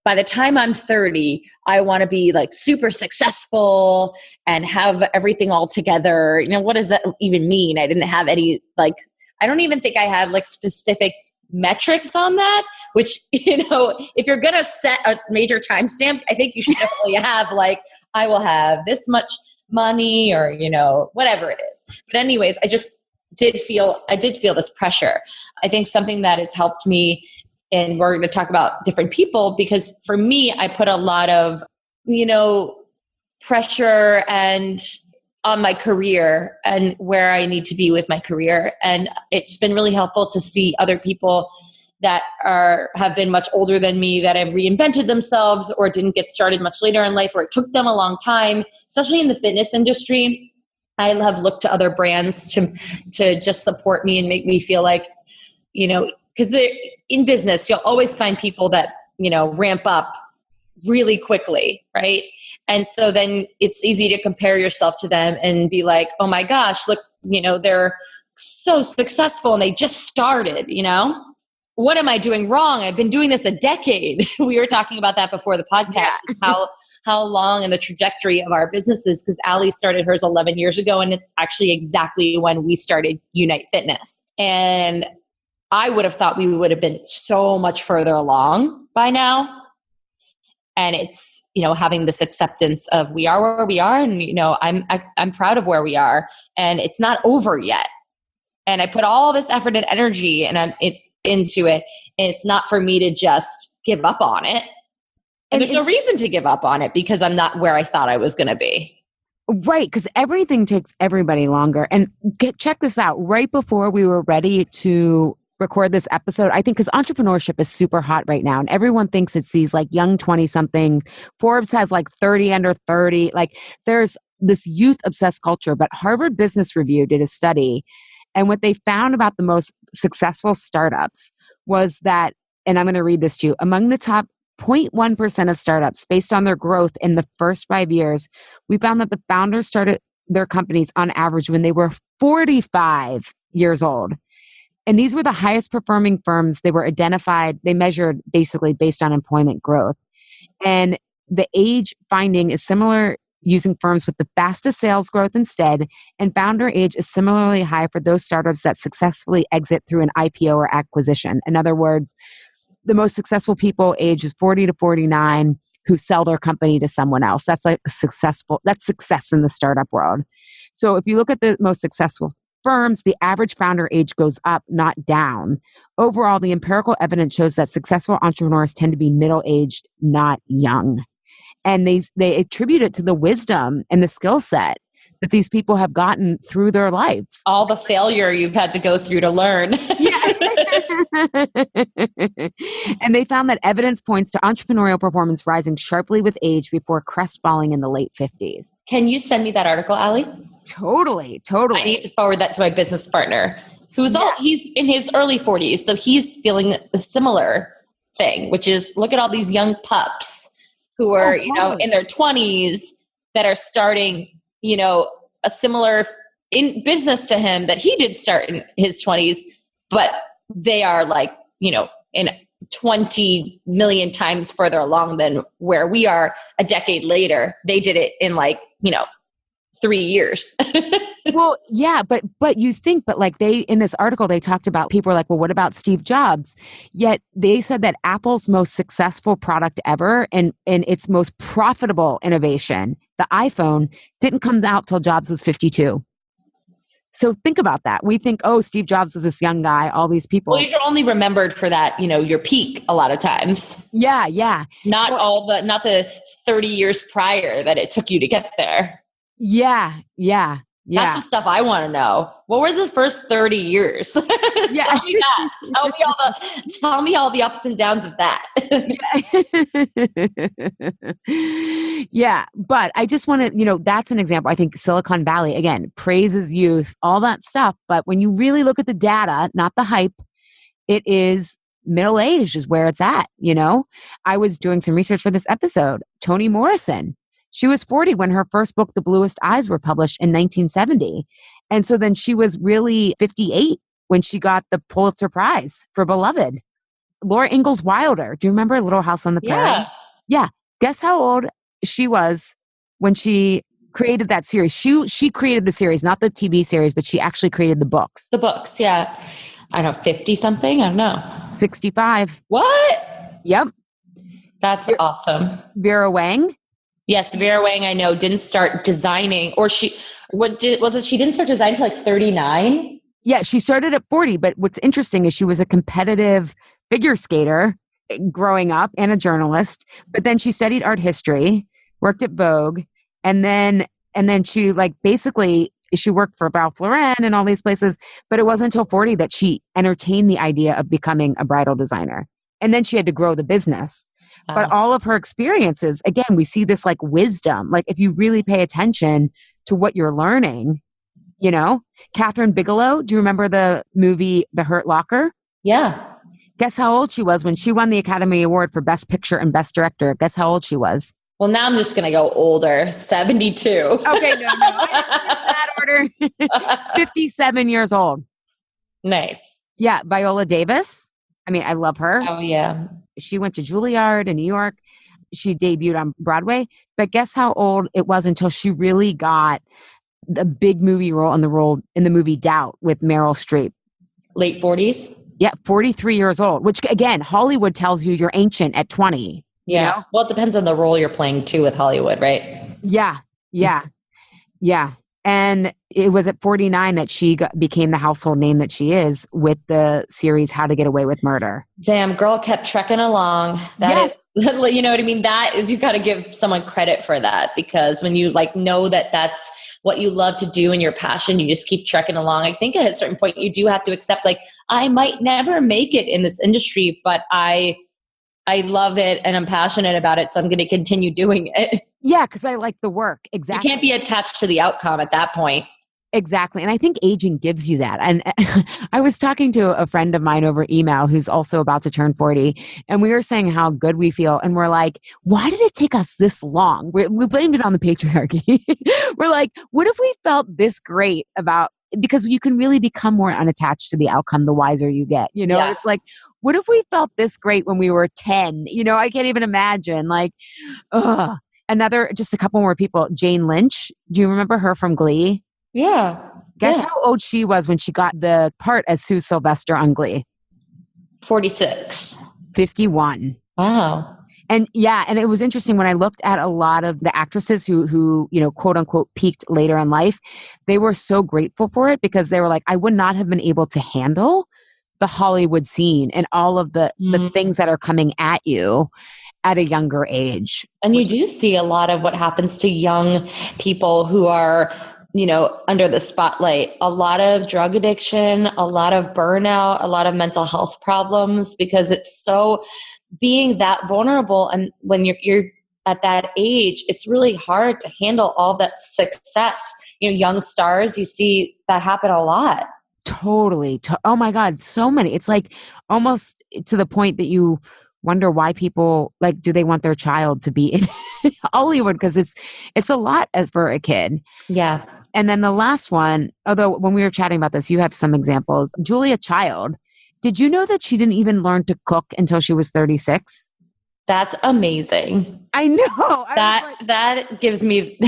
by the time I'm 30, I want to be like super successful and have everything all together. What does that even mean? I didn't have any, I don't even think I had like specific metrics on that, which, if you're going to set a major timestamp, I think you should definitely have like, I will have this much money or, whatever it is. But anyways, I did feel this pressure. I think something that has helped me, and we're going to talk about different people, because for me, I put a lot of, pressure and on my career and where I need to be with my career. And it's been really helpful to see other people that have been much older than me, that have reinvented themselves or didn't get started much later in life, or it took them a long time, especially in the fitness industry. I have looked to other brands to just support me and make me feel like, because in business, you'll always find people that, ramp up really quickly, right? And so then it's easy to compare yourself to them and be like, oh my gosh, look, they're so successful and they just started, What am I doing wrong? I've been doing this a decade. We were talking about that before the podcast, how long in the trajectory of our businesses, because Ali started hers 11 years ago, and it's actually exactly when we started Unite Fitness. And I would have thought we would have been so much further along by now. And it's, having this acceptance of we are where we are, and, I'm proud of where we are, and it's not over yet. And I put all this effort and energy and it's into it. And it's not for me to just give up on it. And there's no reason to give up on it because I'm not where I thought I was going to be. Right. Because everything takes everybody longer. And check this out. Right before we were ready to record this episode, I think because entrepreneurship is super hot right now and everyone thinks it's these like young 20-something. Forbes has like 30 under 30. Like there's this youth obsessed culture. But Harvard Business Review did a study. And what they found about the most successful startups was that, and I'm going to read this to you, among the top 0.1% of startups based on their growth in the first 5 years, we found that the founders started their companies on average when they were 45 years old. And these were the highest performing firms. They were identified, they measured basically based on employment growth. And the age finding is similar using firms with the fastest sales growth instead, and founder age is similarly high for those startups that successfully exit through an IPO or acquisition. In other words, the most successful people age is 40 to 49 who sell their company to someone else. That's like that's success in the startup world. So if you look at the most successful firms, the average founder age goes up, not down. Overall, the empirical evidence shows that successful entrepreneurs tend to be middle-aged, not young. And they attribute it to the wisdom and the skill set that these people have gotten through their lives. All the failure you've had to go through to learn. Yeah. And they found that evidence points to entrepreneurial performance rising sharply with age before crestfalling in the late 50s. Can you send me that article, Ali? Totally. I need to forward that to my business partner, he's in his early 40s. So he's feeling a similar thing, which is look at all these young pups who are, in their 20s that are starting, a similar in business to him that he did start in his 20s, but they are like, in 20 million times further along than where we are a decade later. They did it in 3 years. Well, yeah, but you think, like in this article, they talked about people are like, well, what about Steve Jobs? Yet they said that Apple's most successful product ever and its most profitable innovation, the iPhone, didn't come out till Jobs was 52. So think about that. We think, oh, Steve Jobs was this young guy, all these people. Well, you're only remembered for that, your peak a lot of times. Yeah. Not the 30 years prior that it took you to get there. Yeah. That's the stuff I want to know. What were the first 30 years? Yeah. Tell me that. Tell me all the ups and downs of that. Yeah. But I just want to, that's an example. I think Silicon Valley, again, praises youth, all that stuff. But when you really look at the data, not the hype, it is middle age is where it's at. I was doing some research for this episode. Toni Morrison. She was 40 when her first book, The Bluest Eyes, were published in 1970. And so then she was really 58 when she got the Pulitzer Prize for Beloved. Laura Ingalls Wilder. Do you remember Little House on the Prairie? Yeah. Yeah. Guess how old she was when she created that series? She created the series, not the TV series, but she actually created the books. The books, yeah. I don't know, 50 something? I don't know. 65. What? Yep. That's awesome. Vera Wang. Yes, Vera Wang, I know, didn't start designing, or she didn't start designing until like 39? Yeah, she started at 40, but what's interesting is she was a competitive figure skater growing up and a journalist, but then she studied art history, worked at Vogue, and then she basically she worked for Ralph Lauren and all these places, but it wasn't until 40 that she entertained the idea of becoming a bridal designer. And then she had to grow the business. But all of her experiences, again, we see this like wisdom. Like if you really pay attention to what you're learning, Kathryn Bigelow, do you remember the movie The Hurt Locker? Yeah. Guess how old she was when she won the Academy Award for Best Picture and Best Director? Guess how old she was? Well, now I'm just going to go older, 72. Okay, no, that order. 57 years old. Nice. Yeah, Viola Davis. I mean, I love her. Oh, yeah. She went to Juilliard in New York. She debuted on Broadway. But guess how old it was until she really got the big movie role in the movie Doubt with Meryl Streep? Late 40s? Yeah, 43 years old, which again, Hollywood tells you you're ancient at 20. Yeah. You know? Well, it depends on the role you're playing too with Hollywood, right? Yeah. And it was at 49 that she became the household name that she is with the series How to Get Away with Murder. Damn, girl kept trekking along. Yes. You know what I mean? That is, you got to give someone credit for that, because when you know that that's what you love to do and your passion, you just keep trekking along. I think at a certain point you do have to accept, I might never make it in this industry, but I love it and I'm passionate about it, so I'm going to continue doing it. Yeah, because I like the work. Exactly. You can't be attached to the outcome at that point. Exactly. And I think aging gives you that. And I was talking to a friend of mine over email who's also about to turn 40, and we were saying how good we feel. And we're like, why did it take us this long? We blamed it on the patriarchy. We're like, what if we felt this great about, because you can really become more unattached to the outcome the wiser you get, Yeah. It's like, what if we felt this great when we were 10? I can't even imagine. Just a couple more people. Jane Lynch. Do you remember her from Glee? Yeah. Guess how old she was when she got the part as Sue Sylvester on Glee? 46. 51. Wow. And it was interesting when I looked at a lot of the actresses who quote unquote peaked later in life. They were so grateful for it because they were like, I would not have been able to handle the Hollywood scene and all of the things that are coming at you at a younger age. And you do see a lot of what happens to young people who are, under the spotlight. A lot of drug addiction, a lot of burnout, a lot of mental health problems, because it's so being that vulnerable. And when you're at that age, it's really hard to handle all that success. Young stars, you see that happen a lot. Totally. Oh my God. So many. It's like almost to the point that you wonder why people do they want their child to be in Hollywood? Because it's a lot for a kid. Yeah. And then the last one, although when we were chatting about this, you have some examples. Julia Child. Did you know that she didn't even learn to cook until she was 36? That's amazing. I know. That gives me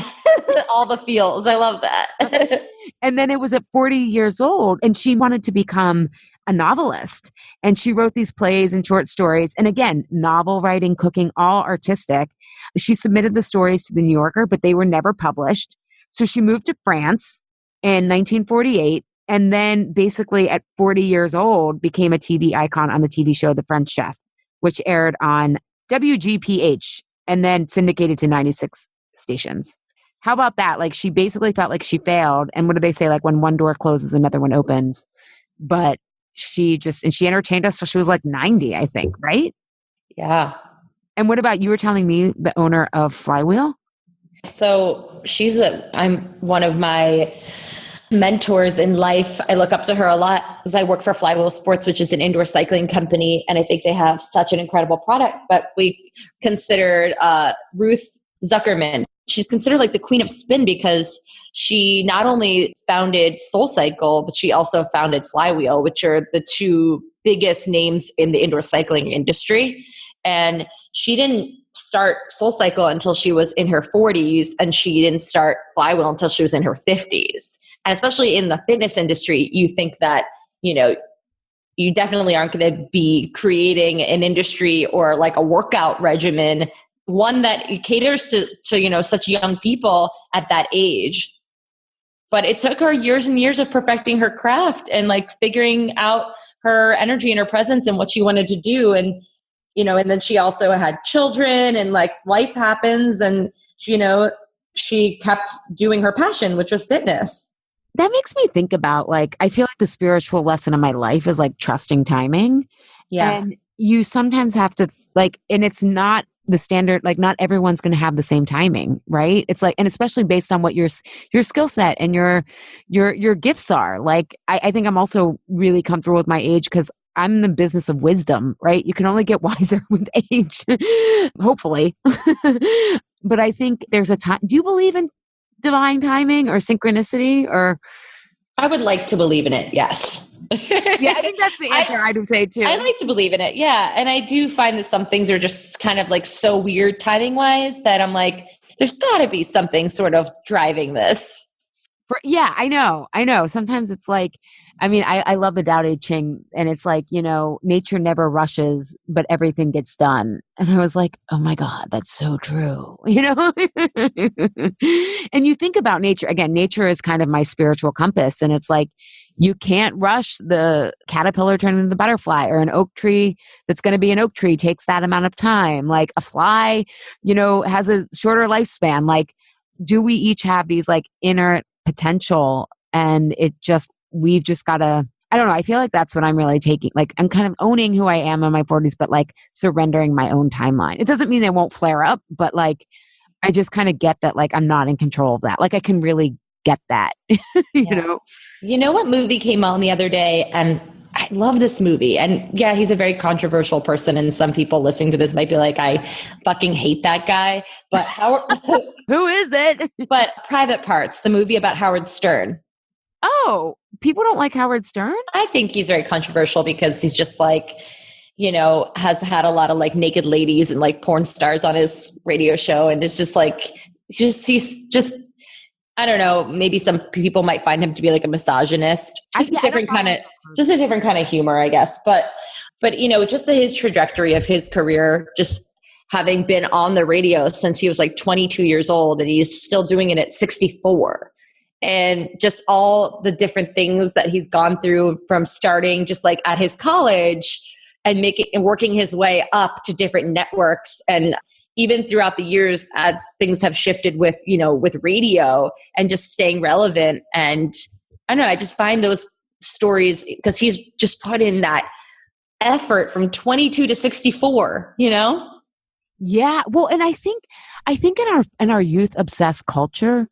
all the feels. I love that. And then it was at 40 years old, and she wanted to become a novelist. And she wrote these plays and short stories. And again, novel writing, cooking, all artistic. She submitted the stories to the New Yorker, but they were never published. So she moved to France in 1948. And then basically at 40 years old, became a TV icon on the TV show The French Chef, which aired on WGPH and then syndicated to 96 stations. How about that? She basically felt like she failed. And what do they say? When one door closes, another one opens. But she entertained us till she was 90, I think, right? Yeah. And what about, you were telling me the owner of Flywheel? So I'm one of my mentors in life. I look up to her a lot because I work for Flywheel Sports, which is an indoor cycling company. And I think they have such an incredible product. But we considered Ruth Zuckerman. she's considered like the queen of spin because she not only founded SoulCycle, but she also founded Flywheel, which are the two biggest names in the indoor cycling industry. And she didn't start SoulCycle until she was in her 40s, and she didn't start Flywheel until she was in her 50s. And especially in the fitness industry, you think that, you definitely aren't going to be creating an industry or like a workout regimen, one that caters to such young people at that age. But it took her years and years of perfecting her craft and like figuring out her energy and her presence and what she wanted to do. And, and then she also had children, and like life happens, and, she kept doing her passion, which was fitness. That makes me think about, like, I feel like the spiritual lesson of my life is like trusting timing. Yeah. And you sometimes have to and it's not the standard, like not everyone's going to have the same timing, right? It's like, and especially based on what your skill set and your gifts are. Like, I think I'm also really comfortable with my age because I'm in the business of wisdom, right? You can only get wiser with age, hopefully. But I think there's a time. Do you believe in divine timing or synchronicity? Or I would like to believe in it, yes. Yeah, I think that's the answer I'd say too. I like to believe in it, yeah. And I do find that some things are just kind of like so weird timing wise that I'm like, there's got to be something sort of driving this. Yeah, I know. Sometimes it's like, I love the Tao Te Ching, and it's like, nature never rushes, but everything gets done. And I was like, oh my God, that's so true. And you think about nature, again, nature is kind of my spiritual compass. And it's like, you can't rush the caterpillar turning into the butterfly, or an oak tree that's going to be an oak tree takes that amount of time. Like a fly, has a shorter lifespan. Like, do we each have these like inner potential, and we've just got to, I don't know, I feel like that's what I'm really taking, like I'm kind of owning who I am in my 40s, but like surrendering my own timeline. It doesn't mean they won't flare up, but like I just kind of get that, like I'm not in control of that. Like I can really get that. You know what movie came on the other day, and I love this movie. And yeah, he's a very controversial person, and some people listening to this might be like, I fucking hate that guy. But who is it? But Private Parts, the movie about Howard Stern. Oh, people don't like Howard Stern? I think he's very controversial because he's just like, has had a lot of like naked ladies and like porn stars on his radio show. And it's just like, he's just, I don't know, maybe some people might find him to be like a misogynist. Just a different kind of humor, I guess. But just his trajectory of his career, just having been on the radio since he was like 22 years old, and he's still doing it at 64. And just all the different things that he's gone through from starting just like at his college and working his way up to different networks. And even throughout the years, as things have shifted with radio and just staying relevant. And I don't know, I just find those stories, because he's just put in that effort from 22 to 64, Yeah. Well, and I think in our youth obsessed culture,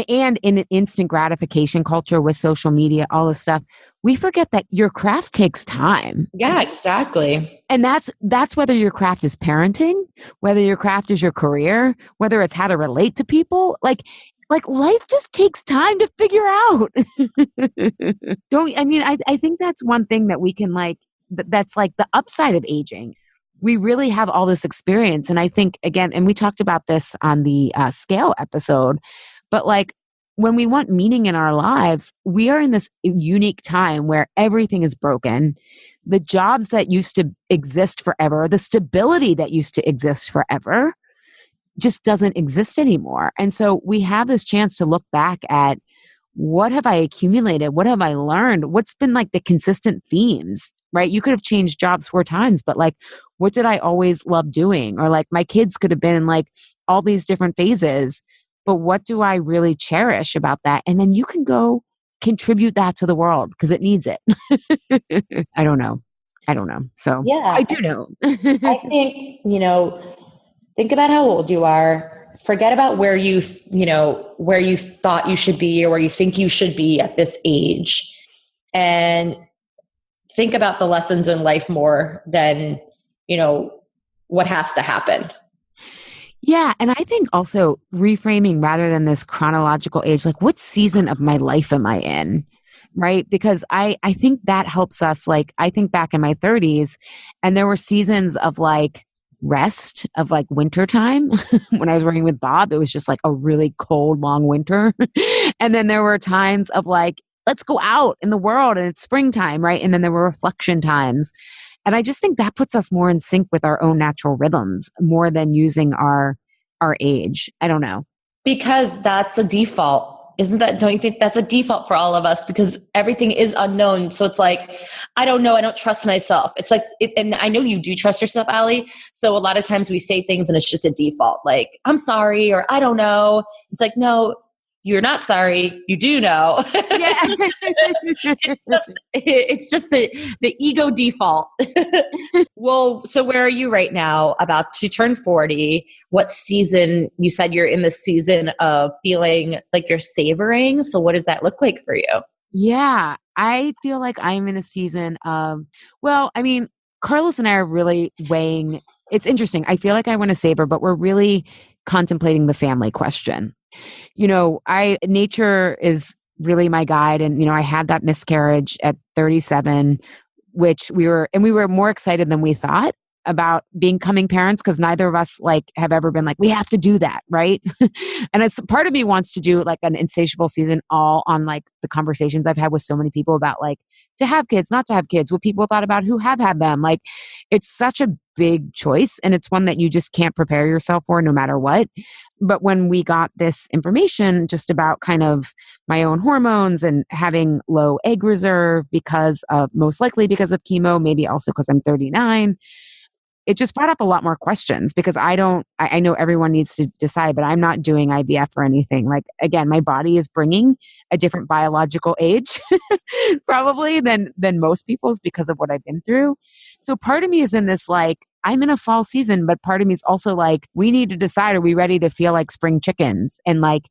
and in an instant gratification culture with social media, all this stuff, we forget that your craft takes time. Yeah, exactly. And that's whether your craft is parenting, whether your craft is your career, whether it's how to relate to people. Like life just takes time to figure out. I think that's one thing that we can that's like the upside of aging. We really have all this experience. And I think, again, and we talked about this on the scale episode, but like when we want meaning in our lives, we are in this unique time where everything is broken. The jobs that used to exist forever, the stability that used to exist forever just doesn't exist anymore. And so we have this chance to look back at, what have I accumulated? What have I learned? What's been like the consistent themes, right? You could have changed jobs 4 times, but like, what did I always love doing? Or like my kids could have been in like all these different phases, but what do I really cherish about that? And then you can go contribute that to the world because it needs it. I don't know. So yeah, I do know. I think, think about how old you are. Forget about where you thought you should be or where you think you should be at this age. And think about the lessons in life more than, what has to happen. Yeah. And I think also reframing rather than this chronological age, like what season of my life am I in? Right. Because I think that helps us. Like, I think back in my 30s, and there were seasons of like rest, of like winter time. When I was working with Bob, it was just like a really cold, long winter. And then there were times of like, let's go out in the world and it's springtime. Right. And then there were reflection times. And I just think that puts us more in sync with our own natural rhythms more than using our age. I don't know. Because that's a default. Isn't that, don't you think that's a default for all of us? Because everything is unknown. So it's like, I don't know. I don't trust myself. It's like, and I know you do trust yourself, Ali. So a lot of times we say things and it's just a default, like, I'm sorry, or I don't know. It's like, no, you're not sorry. You do know. Yeah. it's just the ego default. Well, so where are you right now? About to turn 40. What season? You said you're in the season of feeling like you're savoring. So what does that look like for you? Yeah, I feel like I'm in a season of, well, I mean, Carlos and I are really weighing. It's interesting. I feel like I want to savor, but we're really contemplating the family question. Nature is really my guide. And, I had that miscarriage at 37, which we were more excited than we thought about becoming parents because neither of us like have ever been like, we have to do that. Right. And it's part of me wants to do like an insatiable season all on like the conversations I've had with so many people about like to have kids, not to have kids, what people thought about who have had them. Like it's such a big choice and it's one that you just can't prepare yourself for no matter what. But when we got this information just about kind of my own hormones and having low egg reserve most likely because of chemo, maybe also because I'm 39, it just brought up a lot more questions because I know everyone needs to decide, but I'm not doing IVF or anything. Like, again, my body is bringing a different biological age probably than most people's because of what I've been through. So part of me is in this, like, I'm in a fall season, but part of me is also like, we need to decide, are we ready to feel like spring chickens? And like,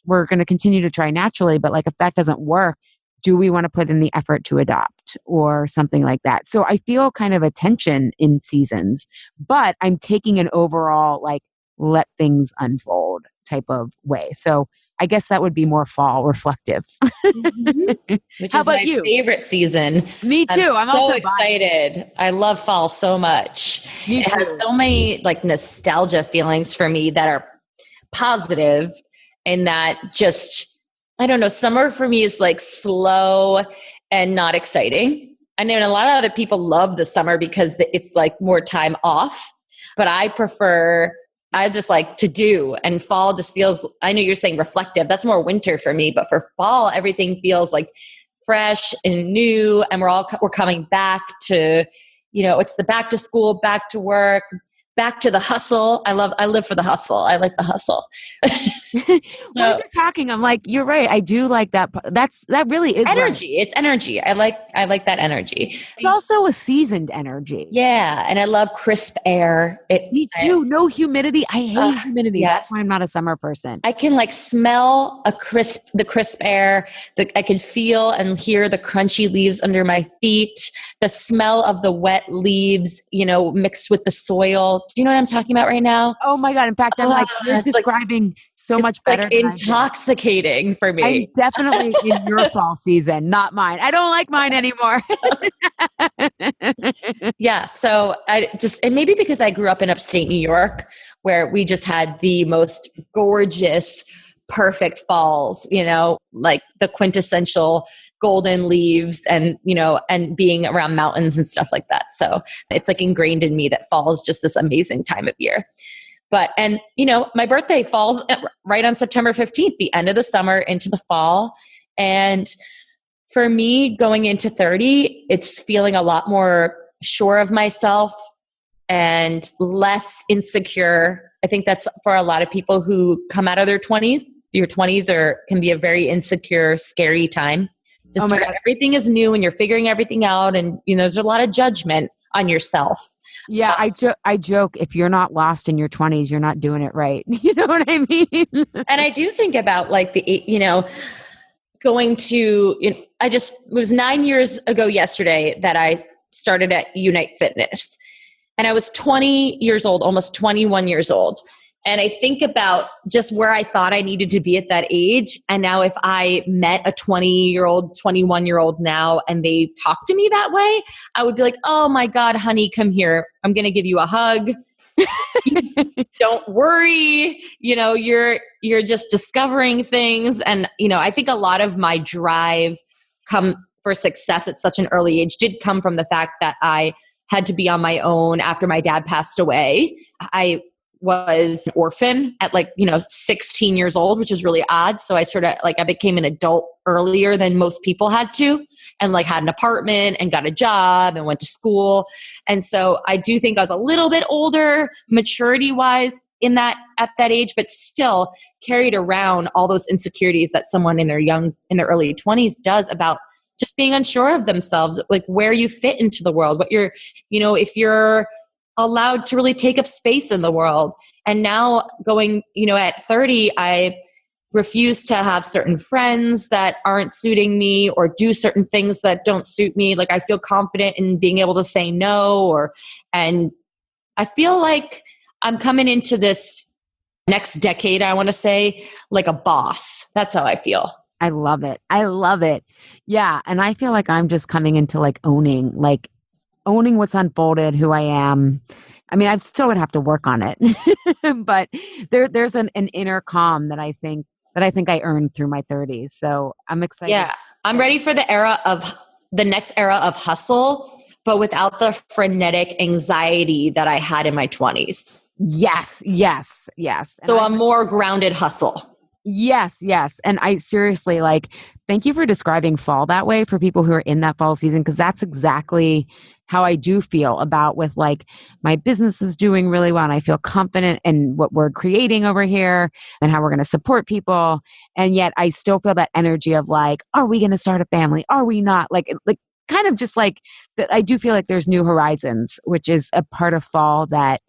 we're going to continue to try naturally, but like, if that doesn't work, do we want to put in the effort to adopt or something like that? So I feel kind of a tension in seasons, but I'm taking an overall, like, let things unfold type of way. So I guess that would be more fall reflective. Mm-hmm. Which How is about my you? favorite season. Me too. I'm So also excited. I love fall so much. Me It has too. so many like nostalgia feelings for me that are positive and that just, I don't know, summer for me is like slow and not exciting. I know a lot of other people love the summer because it's like more time off, but I just like to do, and fall just feels, I know you're saying reflective. That's more winter for me, but for fall, everything feels like fresh and new. And we're coming back to, it's the back to school, back to work, back to the hustle. I live for the hustle. I like the hustle. Well, as So you're talking, I'm like, you're right. I do like that. That really is right. energy. It's energy. I like that energy. It's also a seasoned energy. Yeah. And I love crisp air. Me too. No humidity. I hate humidity. That's Yes. why I'm not a summer person. I can like smell the crisp air. I can feel and hear the crunchy leaves under my feet, the smell of the wet leaves, mixed with the soil. Do you know what I'm talking about right now? Oh my God. In fact, I'm like, you're It's describing so much better like than I did. intoxicating for I'm me. definitely in your fall season, not mine. I don't like mine anymore. Yeah. So and maybe because I grew up in upstate New York where we just had the most gorgeous, perfect falls, like the quintessential golden leaves and, and being around mountains and stuff like that. So it's like ingrained in me that fall is just this amazing time of year. And my birthday falls right on September 15th, the end of the summer into the fall. And for me, going into 30, it's feeling a lot more sure of myself and less insecure. I think that's for a lot of people who come out of their 20s. Your 20s can be a very insecure, scary time. Just everything is new and you're figuring everything out. And, there's a lot of judgment on yourself. Yeah, I joke, if you're not lost in your 20s, you're not doing it right. You know what I mean? And I do think about like going to, it was 9 years ago yesterday that I started at Unite Fitness. And I was 20 years old, almost 21 years old. And I think about just where I thought I needed to be at that age. And now if I met a 20-year-old, 21-year-old now, and they talk to me that way, I would be like, oh my God, honey, come here. I'm going to give you a hug. Don't worry. You're just discovering things. And, I think a lot of my drive for success at such an early age did come from the fact that I had to be on my own after my dad passed away. I was an orphan at 16 years old, which is really odd. So I I became an adult earlier than most people had to, and had an apartment and got a job and went to school. And so I do think I was a little bit older maturity wise at that age, but still carried around all those insecurities that someone in their early 20s does about just being unsure of themselves, where you fit into the world, what you're, if you're allowed to really take up space in the world. And now going, at 30, I refuse to have certain friends that aren't suiting me or do certain things that don't suit me. I feel confident in being able to say no, and I feel like I'm coming into this next decade, I want to say, like a boss. That's how I feel. I love it. I love it. Yeah. And I feel like I'm just coming into owning what's unfolded, who I am. I mean, I still would have to work on it, but there's an inner calm that I think I earned through my 30s. So I'm excited. Yeah. I'm ready for the next era of hustle, but without the frenetic anxiety that I had in my 20s. Yes. So a more grounded hustle. Yes. And I seriously thank you for describing fall that way for people who are in that fall season, because that's exactly how I do feel about with my business is doing really well and I feel confident in what we're creating over here and how we're going to support people. And yet I still feel that energy of are we going to start a family? Are we not? Kind of just I do feel like there's new horizons, which is a part of fall that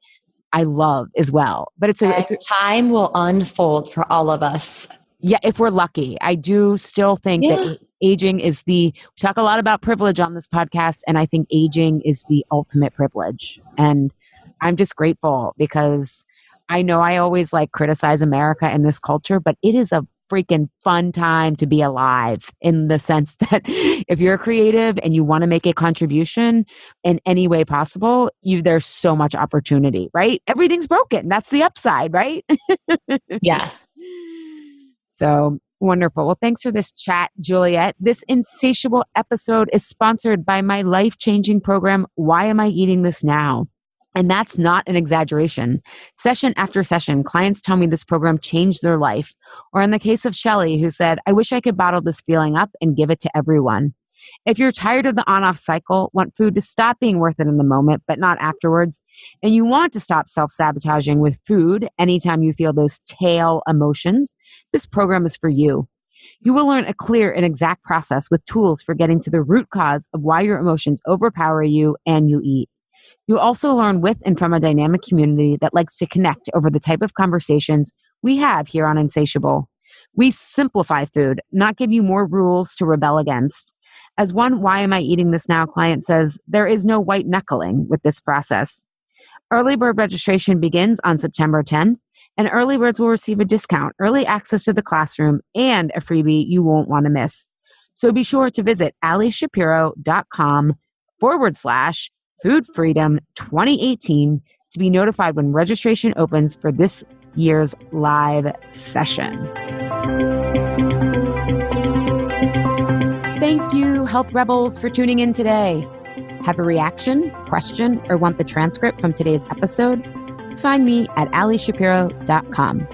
I love as well. But it's time will unfold for all of us. Yeah, if we're lucky. I do still think that aging is we talk a lot about privilege on this podcast, and I think aging is the ultimate privilege. And I'm just grateful because I know I always criticize America and this culture, but it is a freaking fun time to be alive, in the sense that if you're creative and you want to make a contribution in any way possible, there's so much opportunity, right? Everything's broken. That's the upside, right? Yes. So wonderful. Well, thanks for this chat, Juliet. This insatiable episode is sponsored by my life-changing program, Why Am I Eating This Now? And that's not an exaggeration. Session after session, clients tell me this program changed their life. Or in the case of Shelly, who said, I wish I could bottle this feeling up and give it to everyone. If you're tired of the on-off cycle, want food to stop being worth it in the moment, but not afterwards, and you want to stop self-sabotaging with food anytime you feel those tail emotions, this program is for you. You will learn a clear and exact process with tools for getting to the root cause of why your emotions overpower you and you eat. You'll also learn with and from a dynamic community that likes to connect over the type of conversations we have here on Insatiable. We simplify food, not give you more rules to rebel against. As one Why Am I Eating This Now client says, there is no white knuckling with this process. Early bird registration begins on September 10th, and early birds will receive a discount, early access to the classroom, and a freebie you won't want to miss. So be sure to visit alishapiro.com/Food Freedom 2018 to be notified when registration opens for this year's live session. Thank you, Health Rebels, for tuning in today. Have a reaction, question, or want the transcript from today's episode? Find me at alishapiro.com.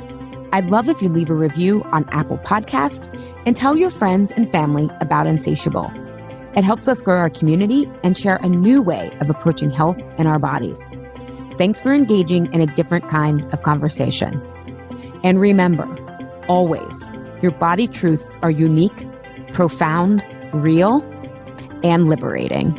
I'd love if you leave a review on Apple Podcast and tell your friends and family about Insatiable. It helps us grow our community and share a new way of approaching health in our bodies. Thanks for engaging in a different kind of conversation. And remember, always, your body truths are unique, profound, real, and liberating.